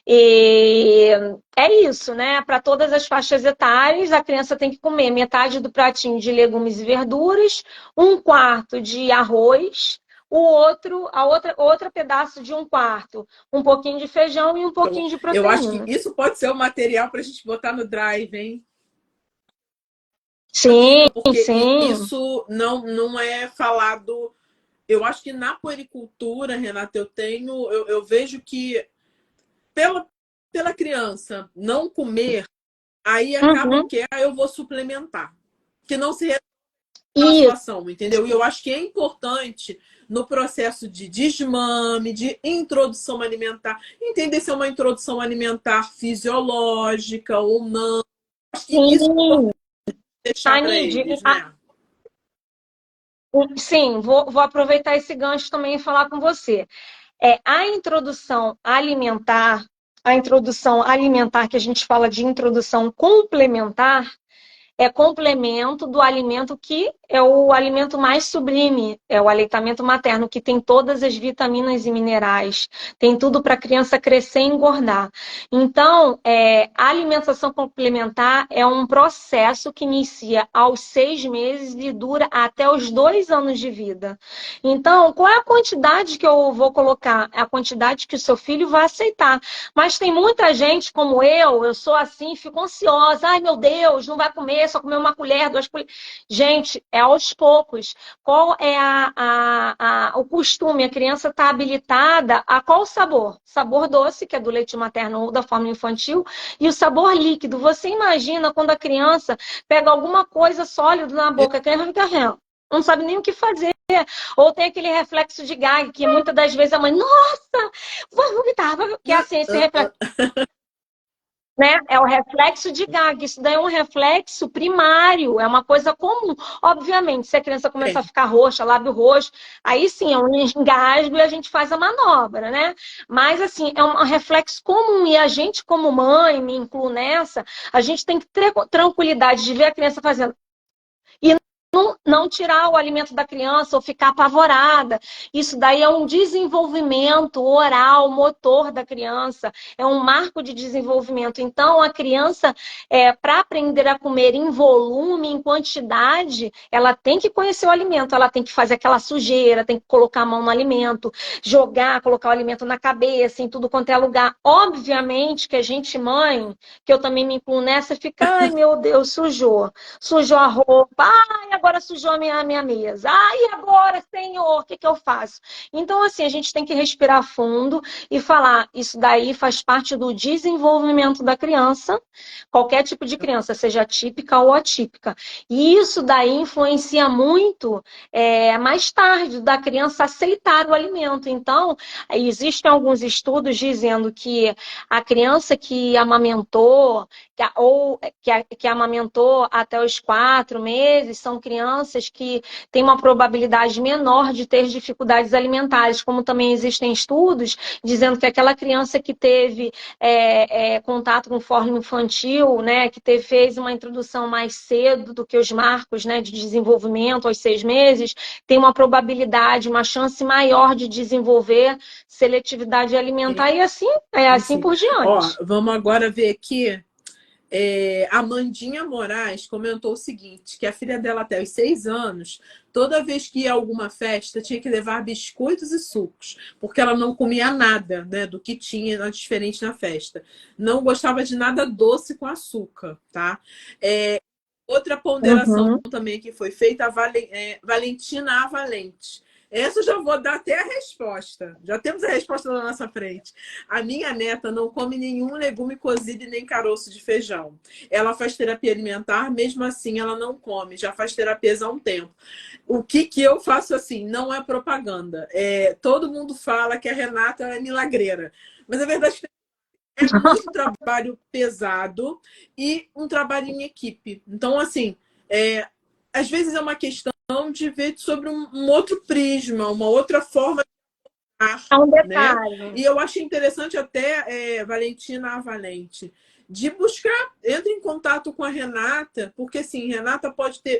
E é isso, né? Para todas as faixas etárias, a criança tem que comer metade do pratinho de legumes e verduras, 1/4 de arroz, outra pedaço de 1/4, um pouquinho de feijão e um pouquinho de proteína. Eu acho que isso pode ser um material para a gente botar no drive, hein? Sim, porque sim. Isso não é falado. Eu acho que na puericultura, Renata, eu vejo que pela criança não comer, aí acaba que eu vou suplementar. Que não se resolve a situação, entendeu? E eu acho que é importante no processo de desmame, de introdução alimentar, entender se é uma introdução alimentar fisiológica ou não. Acho que isso é importante deixar para eles, né? Sim, vou aproveitar esse gancho também e falar com você. A introdução alimentar que a gente fala de introdução complementar, é complemento do alimento que é o alimento mais sublime, é o aleitamento materno, que tem todas as vitaminas e minerais, tem tudo para a criança crescer e engordar. Então, a alimentação complementar é um processo que inicia aos 6 meses e dura até os 2 anos de vida. Então, qual é a quantidade que eu vou colocar? É a quantidade que o seu filho vai aceitar. Mas tem muita gente, como eu sou assim, fico ansiosa. Ai, meu Deus, não vai comer, só comer 1 colher, 2 colheres. Gente, é aos poucos. Qual é o costume? A criança está habilitada a qual sabor? Sabor doce, que é do leite materno ou da forma infantil, e o sabor líquido. Você imagina quando a criança pega alguma coisa sólida na boca, a criança fica rindo, não sabe nem o que fazer. Ou tem aquele reflexo de gag, que muitas das vezes a mãe, nossa, vou vomitar, que é assim, esse reflexo. Né? É o reflexo de gag. Isso daí é um reflexo primário, é uma coisa comum. Obviamente, se a criança começar a ficar roxa, lábio roxo, aí sim é um engasgo e a gente faz a manobra, né? Mas, assim, é um reflexo comum. E a gente, como mãe, me incluo nessa, a gente tem que ter tranquilidade de ver a criança fazendo. E não tirar o alimento da criança ou ficar apavorada. Isso daí é um desenvolvimento oral, motor da criança, é um marco de desenvolvimento. Então, a criança, para aprender a comer em volume, em quantidade, ela tem que conhecer o alimento, ela tem que fazer aquela sujeira, tem que colocar a mão no alimento, jogar, colocar o alimento na cabeça, em tudo quanto é lugar. Obviamente que a gente, mãe, que eu também me incluo nessa, fica, ai meu Deus, sujou a roupa, ai, agora sujou a minha mesa. Ai, agora, Senhor, o que eu faço? Então, assim, a gente tem que respirar fundo e falar, isso daí faz parte do desenvolvimento da criança, qualquer tipo de criança, seja típica ou atípica. E isso daí influencia muito mais tarde, da criança aceitar o alimento. Então, existem alguns estudos dizendo que a criança que amamentou, que amamentou até os 4 meses, são crianças que têm uma probabilidade probabilidade menor de ter dificuldades alimentares, como também existem estudos dizendo que aquela criança que teve contato com fórmula infantil, né, que fez uma introdução mais cedo do que os marcos, né, de desenvolvimento aos 6 meses, tem uma probabilidade, uma chance maior de desenvolver seletividade alimentar e assim por Ó, diante. vamos agora ver aqui. A Amandinha Moraes comentou o seguinte, que a filha dela até os 6 anos, toda vez que ia a alguma festa, tinha que levar biscoitos e sucos, porque ela não comia nada, né, do que tinha diferente na festa. Não gostava de nada doce com açúcar, tá? Outra ponderação Uhum. também que foi feita, Valentina A. Valente. Essa eu já vou dar até a resposta. Já temos a resposta na nossa frente. A minha neta não come nenhum legume cozido e nem caroço de feijão. Ela faz terapia alimentar, mesmo assim ela não come. Já faz terapia há um tempo. O que eu faço assim? Não é propaganda. Todo mundo fala que a Renata é milagreira. Mas a verdade é muito trabalho pesado e um trabalho em equipe. Então, assim, às vezes é uma questão de ver sobre um outro prisma, uma outra forma de estar, É um né? detalhe. E eu achei interessante até, Valentina Valente, de buscar, entre em contato com a Renata, porque assim, Renata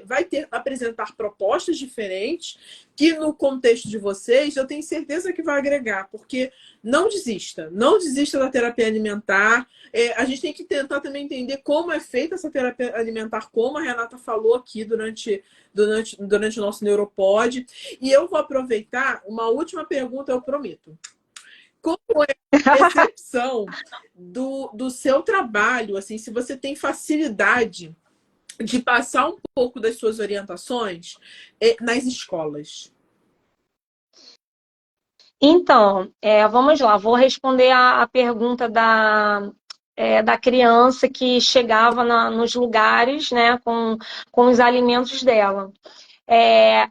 vai apresentar propostas diferentes que no contexto de vocês eu tenho certeza que vai agregar, porque não desista da terapia alimentar. A gente tem que tentar também entender como é feita essa terapia alimentar, como a Renata falou aqui durante o nosso Neuropod. E eu vou aproveitar uma última pergunta, eu prometo. Como é a recepção do seu trabalho? Assim, se você tem facilidade de passar um pouco das suas orientações nas escolas. Então, vamos lá, vou responder a pergunta da criança que chegava nos lugares, né, com os alimentos dela.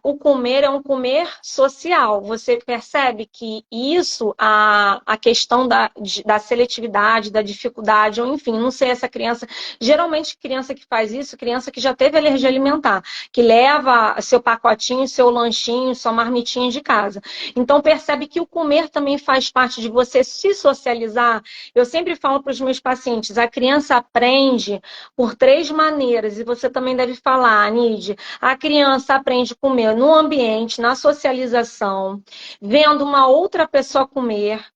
O comer é um comer social. Você percebe que isso, a questão da seletividade, da dificuldade, ou enfim, não sei, essa criança, geralmente criança que faz isso, criança que já teve alergia alimentar, que leva seu pacotinho, seu lanchinho, sua marmitinha de casa. Então percebe que o comer também faz parte de você se socializar. Eu sempre falo para os meus pacientes, a criança aprende por 3 maneiras, e você também deve falar, Nide. A criança aprende a comer no ambiente, na socialização, vendo uma outra pessoa comer,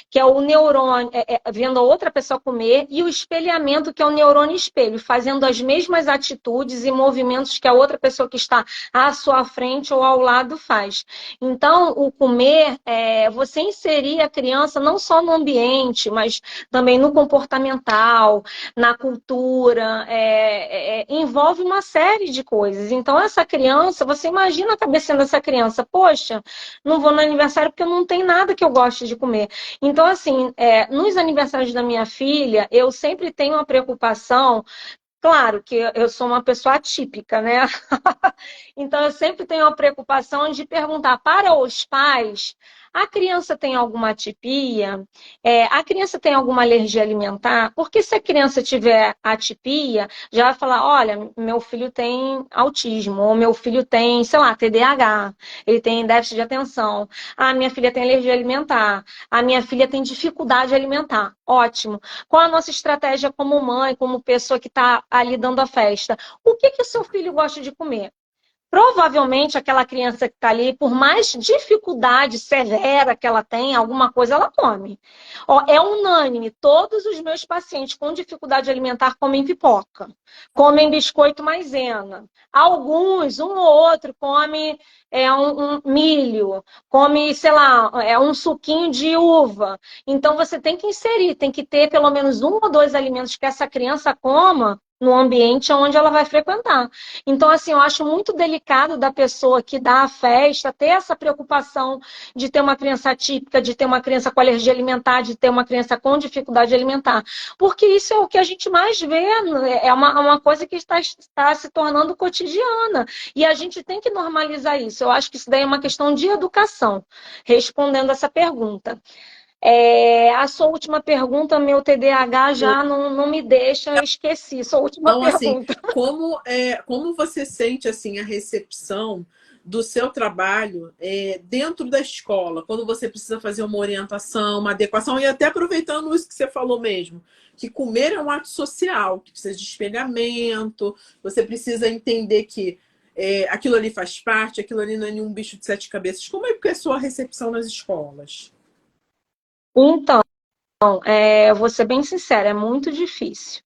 que é o neurônio, vendo a outra pessoa comer, e o espelhamento, que é o neurônio espelho, fazendo as mesmas atitudes e movimentos que a outra pessoa que está à sua frente ou ao lado faz. Então, o comer, você inserir a criança não só no ambiente, mas também no comportamental, na cultura, envolve uma série de coisas. Então, essa criança, você imagina a cabecinha dessa criança, poxa, não vou no aniversário porque não tem nada que eu goste de comer. Então, assim, nos aniversários da minha filha, eu sempre tenho uma preocupação. Claro que eu sou uma pessoa atípica, né? Então, eu sempre tenho a preocupação de perguntar para os pais: a criança tem alguma atipia? A criança tem alguma alergia alimentar? Porque se a criança tiver atipia, já vai falar: olha, meu filho tem autismo, ou meu filho tem, sei lá, TDAH, ele tem déficit de atenção. Ah, minha filha tem alergia alimentar. A minha filha tem dificuldade alimentar. Ótimo. Qual a nossa estratégia como mãe, como pessoa que está ali dando a festa? O que o seu filho gosta de comer? Provavelmente aquela criança que está ali, por mais dificuldade severa que ela tem, alguma coisa ela come. Ó, é unânime, todos os meus pacientes com dificuldade alimentar comem pipoca, comem biscoito maisena. Alguns, um ou outro, come um milho, come, sei lá, um suquinho de uva. Então você tem que inserir, tem que ter pelo menos 1 ou 2 alimentos que essa criança coma no ambiente onde ela vai frequentar. Então, assim, eu acho muito delicado da pessoa que dá a festa ter essa preocupação de ter uma criança atípica, de ter uma criança com alergia alimentar, de ter uma criança com dificuldade alimentar. Porque isso é o que a gente mais vê, é uma coisa que está se tornando cotidiana. E a gente tem que normalizar isso. Eu acho que isso daí é uma questão de educação, respondendo essa pergunta. A sua última pergunta, meu TDAH já não me deixa, eu esqueci. Sua última Então, assim, pergunta. como você sente assim a recepção do seu trabalho dentro da escola, quando você precisa fazer uma orientação, uma adequação, e até aproveitando isso que você falou mesmo, que comer é um ato social, que precisa de espelhamento, você precisa entender que aquilo ali faz parte, aquilo ali não é nenhum bicho de sete cabeças. Como é que é a sua recepção nas escolas? Então, eu vou ser bem sincera, é muito difícil.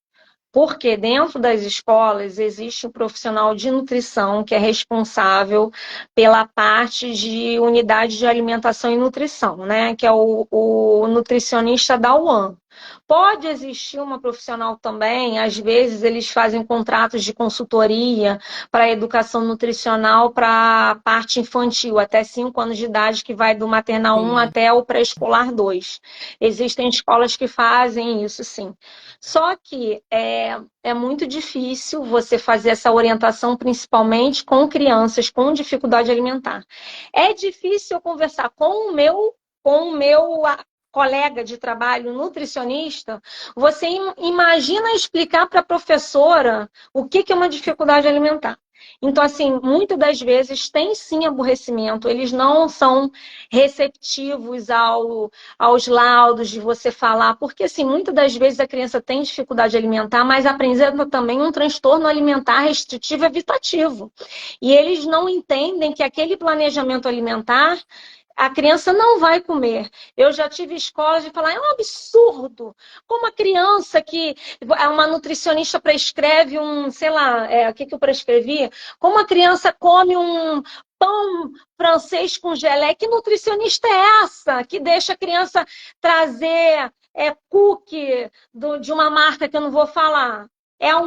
Porque dentro das escolas existe um profissional de nutrição que é responsável pela parte de unidade de alimentação e nutrição, né? Que é o nutricionista da UAN. Pode existir uma profissional também, às vezes eles fazem contratos de consultoria para educação nutricional para a parte infantil, até 5 anos de idade, que vai do maternal 1 Sim. até o pré-escolar 2. Existem escolas que fazem isso, sim. Só que é muito difícil você fazer essa orientação, principalmente com crianças com dificuldade alimentar. É difícil eu conversar com o meu colega de trabalho nutricionista. Você imagina explicar para a professora o que é uma dificuldade alimentar. Então, assim, muitas das vezes tem sim aborrecimento, eles não são receptivos aos laudos de você falar, porque assim, muitas das vezes a criança tem dificuldade alimentar, mas apresenta também um transtorno alimentar restritivo evitativo. E eles não entendem que aquele planejamento alimentar a criança não vai comer. Eu já tive escolas de falar, é um absurdo. Como a criança que uma nutricionista prescreve sei lá, o que eu prescrevi? Como a criança come um pão francês com gelé? Que nutricionista é essa? Que deixa a criança trazer cookie de uma marca que eu não vou falar. É o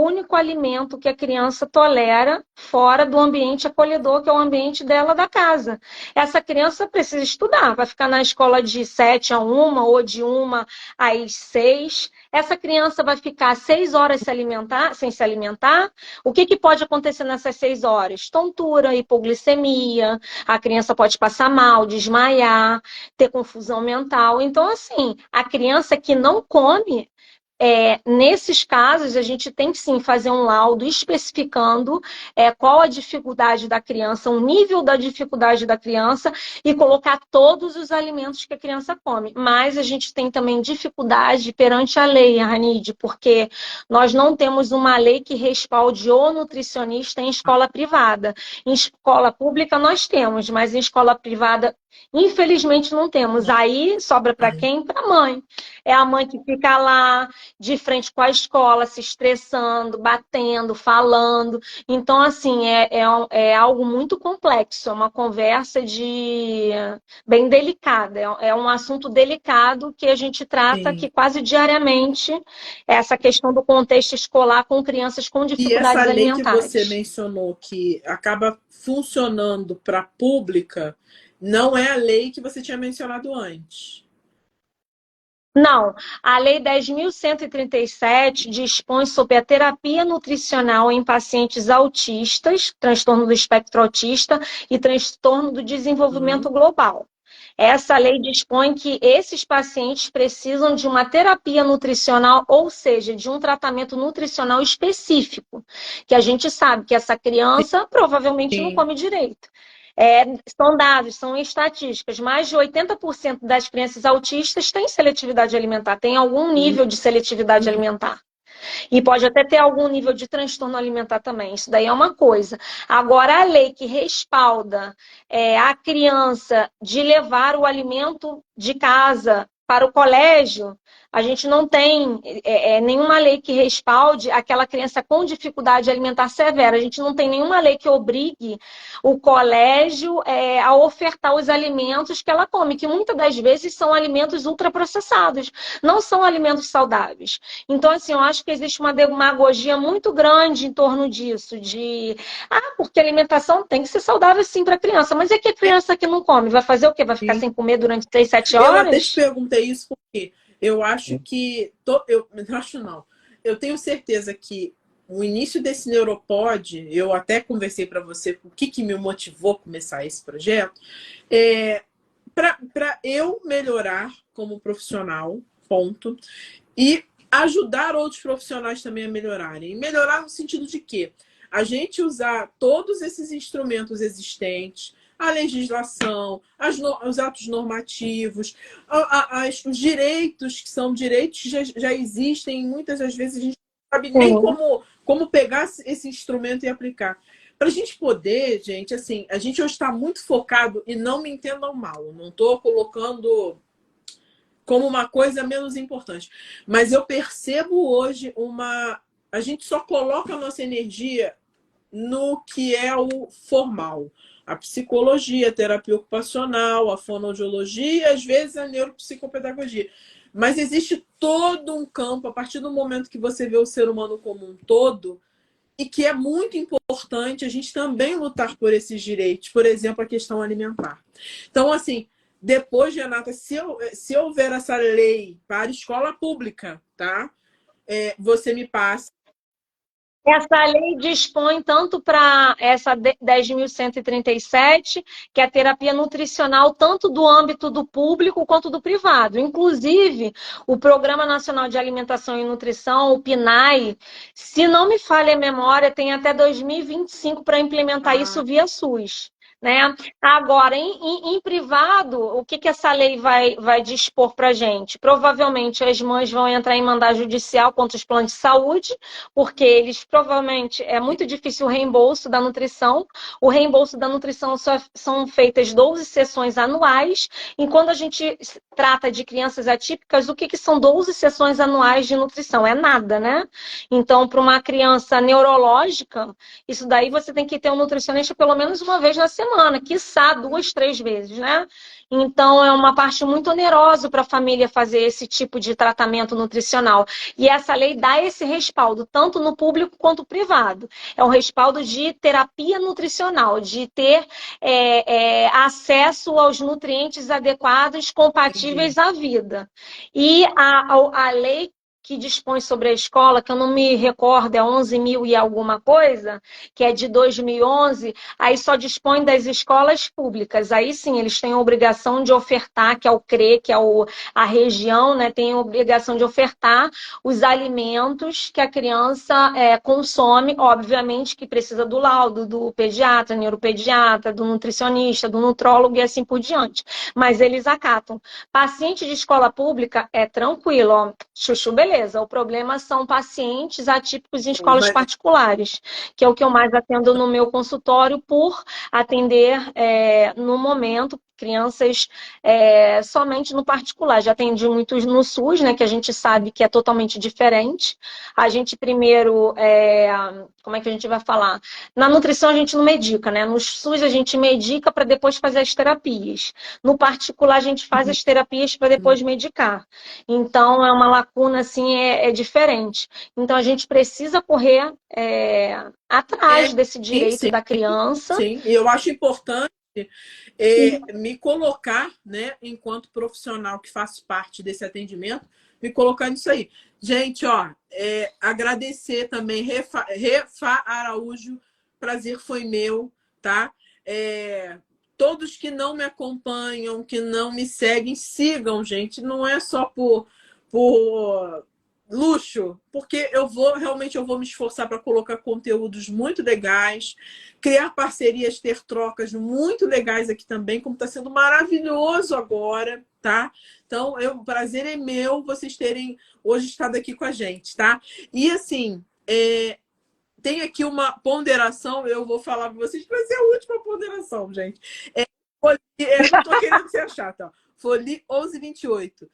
único alimento que a criança tolera fora do ambiente acolhedor, que é o ambiente dela da casa. Essa criança precisa estudar, vai ficar na escola de 7 a 1 ou de 1 às 6. Essa criança vai ficar 6 horas sem se alimentar. O que pode acontecer nessas 6 horas? Tontura, hipoglicemia, a criança pode passar mal, desmaiar, ter confusão mental. Então, assim, a criança que não come, nesses casos, a gente tem que sim fazer um laudo especificando qual a dificuldade da criança, o nível da dificuldade da criança e colocar todos os alimentos que a criança come. Mas a gente tem também dificuldade perante a lei, Ranide, porque nós não temos uma lei que respalde o nutricionista em escola privada. Em escola pública nós temos, mas em escola privada, infelizmente, não temos. Aí sobra para quem? Para a mãe. É a mãe que fica lá de frente com a escola, se estressando, batendo, falando. Então, assim, é algo muito complexo, é uma conversa bem delicada, é um assunto delicado que a gente trata Sim. aqui quase diariamente, essa questão do contexto escolar com crianças com E essa dificuldades lei que você alimentares. mencionou, que acaba funcionando para a pública, não é a lei que você tinha mencionado antes. Não, a Lei 10.137 dispõe sobre a terapia nutricional em pacientes autistas, transtorno do espectro autista e transtorno do desenvolvimento global. Essa lei dispõe que esses pacientes precisam de uma terapia nutricional, ou seja, de um tratamento nutricional específico, que a gente sabe que essa criança provavelmente não Sim. come direito. São dados, são estatísticas. Mais de 80% das crianças autistas têm seletividade alimentar, tem algum nível de seletividade alimentar. E pode até ter algum nível de transtorno alimentar também. Isso daí é uma coisa. Agora, a lei que respalda a criança de levar o alimento de casa para o colégio, a gente não tem nenhuma lei que respalde aquela criança com dificuldade alimentar severa. A gente não tem nenhuma lei que obrigue o colégio a ofertar os alimentos que ela come, que muitas das vezes são alimentos ultraprocessados, não são alimentos saudáveis. Então, assim, eu acho que existe uma demagogia muito grande em torno disso, porque a alimentação tem que ser saudável sim para a criança, mas é que a criança que não come, vai fazer o quê? Vai ficar sem comer durante 6, 7 Eu até te horas? perguntei isso porque eu acho que. Eu acho não. Eu tenho certeza que o início desse Neuropod, eu até conversei para você o que me motivou a começar esse projeto, para eu melhorar como profissional, ponto, e ajudar outros profissionais também a melhorarem. Melhorar no sentido de quê? a gente usar todos esses instrumentos existentes, a legislação, os atos normativos, os direitos, que são direitos que já existem, e muitas das vezes a gente não sabe nem como pegar esse instrumento e aplicar. Para a gente poder, gente, assim, a gente hoje está muito focado, e não me entendam mal, eu não estou colocando como uma coisa menos importante, mas eu percebo hoje a gente só coloca a nossa energia no que é o formal. A psicologia, a terapia ocupacional, a fonoaudiologia e, às vezes, a neuropsicopedagogia. Mas existe todo um campo, a partir do momento que você vê o ser humano como um todo, e que é muito importante a gente também lutar por esses direitos, por exemplo, a questão alimentar. Então, assim, depois, Renata, se houver essa lei para a escola pública, tá? Você me passa. Essa lei dispõe tanto para essa 10.137, que é a terapia nutricional, tanto do âmbito do público quanto do privado. Inclusive, o Programa Nacional de Alimentação e Nutrição, o PNAE, se não me falha a memória, tem até 2025 para implementar isso via SUS. Né? Agora, em privado, o que essa lei vai dispor para a gente? Provavelmente as mães vão entrar em mandado judicial contra os planos de saúde, porque eles provavelmente é muito difícil o reembolso da nutrição. O reembolso da nutrição são feitas 12 sessões anuais, e quando a gente trata de crianças atípicas, o que são 12 sessões anuais de nutrição? É nada, né? Então, para uma criança neurológica, isso daí você tem que ter um nutricionista pelo menos uma vez na semana, quiçá 2, 3 vezes, né? Então, é uma parte muito onerosa para a família fazer esse tipo de tratamento nutricional. E essa lei dá esse respaldo, tanto no público quanto no privado. É um respaldo de terapia nutricional, de ter acesso aos nutrientes adequados, compatíveis à vida. E a lei que dispõe sobre a escola, que eu não me recordo, é 11.000 e alguma coisa, que é de 2011, aí só dispõe das escolas públicas. Aí sim, eles têm a obrigação de ofertar, que é o CRE, que é a região, né, tem a obrigação de ofertar os alimentos que a criança consome, obviamente que precisa do laudo do pediatra, neuropediatra, do nutricionista, do nutrólogo e assim por diante. Mas eles acatam. Paciente de escola pública é tranquilo, ó, chuchu, beleza. O problema são pacientes atípicos em escolas particulares, que é o que eu mais atendo no meu consultório, por atender no momento crianças somente no particular. Já atendi muitos no SUS, né, que a gente sabe que é totalmente diferente. A gente primeiro, como é que a gente vai falar? Na nutrição a gente não medica, né? No SUS a gente medica para depois fazer as terapias. No particular a gente faz as terapias para depois medicar. Então é uma lacuna assim, diferente. Então a gente precisa correr atrás desse direito da criança. Sim, e eu acho importante me colocar, né, enquanto profissional que faço parte desse atendimento, me colocar nisso aí. Gente, ó, agradecer também, Refa Araújo, prazer foi meu, tá? Todos que não me acompanham, que não me seguem, sigam, gente. Não é só por luxo, porque eu vou me esforçar para colocar conteúdos muito legais, criar parcerias, ter trocas muito legais aqui também, como está sendo maravilhoso agora, tá? Então, o prazer é meu vocês terem hoje estado aqui com a gente, tá? E assim, tem aqui uma ponderação, eu vou falar para vocês, vai ser a última ponderação, gente. Não estou querendo ser chata, ó. Foli 1128.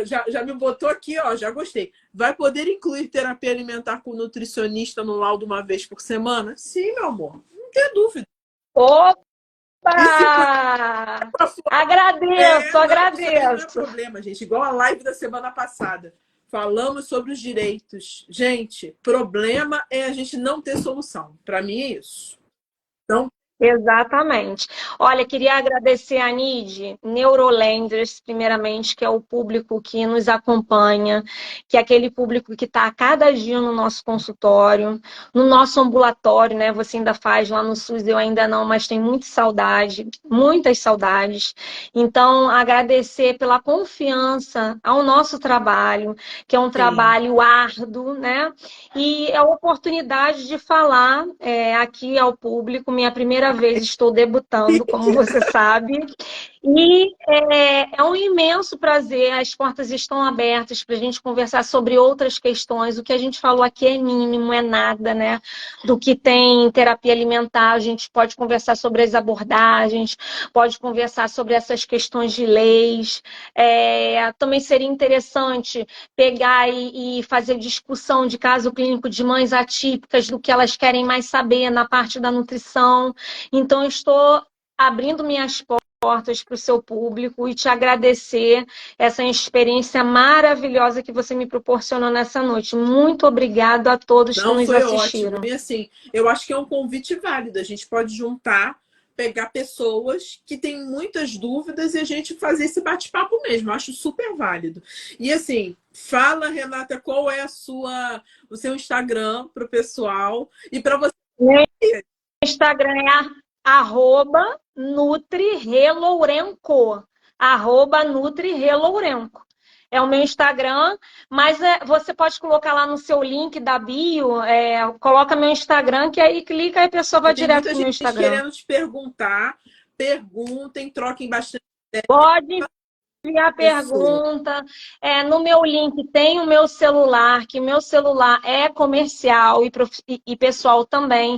Já me botou aqui, ó, já gostei. Vai poder incluir terapia alimentar com nutricionista no laudo uma vez por semana? Sim, meu amor, não tem dúvida. Opa! Agradeço. Não é problema, gente. Igual a live da semana passada. Falamos sobre os direitos. Gente, problema é a gente não ter solução. Para mim é isso. Então, Exatamente. Olha, queria agradecer a Nid, Neurolanders, primeiramente, que é o público que nos acompanha, que é aquele público que está a cada dia no nosso consultório, no nosso ambulatório, né? Você ainda faz lá no SUS, eu ainda não, mas tem muita saudade, muitas saudades. Então, agradecer pela confiança ao nosso trabalho, que é um Sim. trabalho árduo, né? E a oportunidade de falar aqui ao público, minha primeira vez estou debutando, como você sabe, e é um imenso prazer, as portas estão abertas para a gente conversar sobre outras questões, o que a gente falou aqui é mínimo, é nada, né? Do que tem terapia alimentar, a gente pode conversar sobre as abordagens, pode conversar sobre essas questões de leis, também seria interessante pegar e fazer discussão de caso clínico de mães atípicas, do que elas querem mais saber na parte da nutrição. Então, eu estou abrindo minhas portas para o seu público e te agradecer essa experiência maravilhosa que você me proporcionou nessa noite. Muito obrigada a todos que Não, nos foi ótimo. assistiram. E assim, eu acho que é um convite válido. A gente pode juntar, pegar pessoas que têm muitas dúvidas e a gente fazer esse bate-papo mesmo. Eu acho super válido. E assim, fala, Renata, qual é o seu Instagram para o pessoal e para você. Meu Instagram é @NutriRelourenco. @NutriRelourenco. É o meu Instagram, mas você pode colocar lá no seu link da bio, coloca meu Instagram, que aí clica e a pessoa E vai tem direto muita pro meu gente Instagram. querendo te perguntar. Perguntem, troquem bastante. Pode a Pessoa. pergunta. No meu link tem o meu celular, que meu celular é comercial e pessoal também.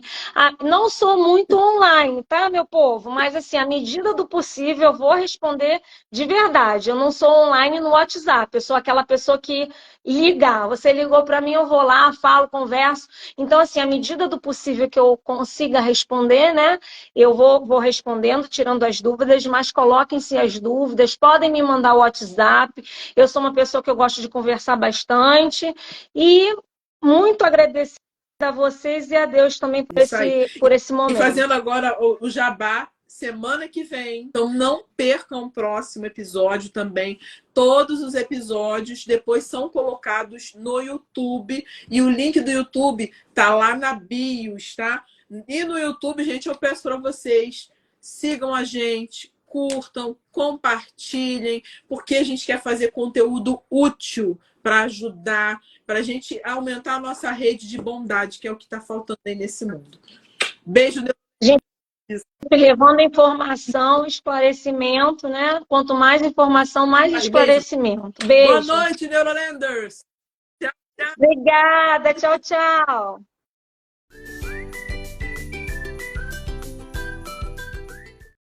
Não sou muito online, tá, meu povo? Mas, assim, à medida do possível, eu vou responder de verdade. Eu não sou online no WhatsApp. Eu sou aquela pessoa que liga. Você ligou para mim, eu vou lá, falo, converso. Então, assim, à medida do possível que eu consiga responder, né? Eu vou respondendo, tirando as dúvidas, mas coloquem-se as dúvidas, podem me mandar o WhatsApp. Eu sou uma pessoa que eu gosto de conversar bastante e muito agradecida a vocês e a Deus também Isso aí. por esse E momento. fazendo agora o jabá, semana que vem. Então não percam o próximo episódio também. Todos os episódios depois são colocados no YouTube. E o link do YouTube tá lá na bios, tá? E no YouTube, gente, eu peço para vocês, sigam a gente, curtam, compartilhem, porque a gente quer fazer conteúdo útil para ajudar, para a gente aumentar a nossa rede de bondade, que é o que está faltando aí nesse mundo. Beijo, Gente, levando informação, esclarecimento, né? Quanto mais informação, mais beijo. esclarecimento. Boa Beijo. noite, Neurolanders. Tchau, tchau. Obrigada. Tchau, tchau.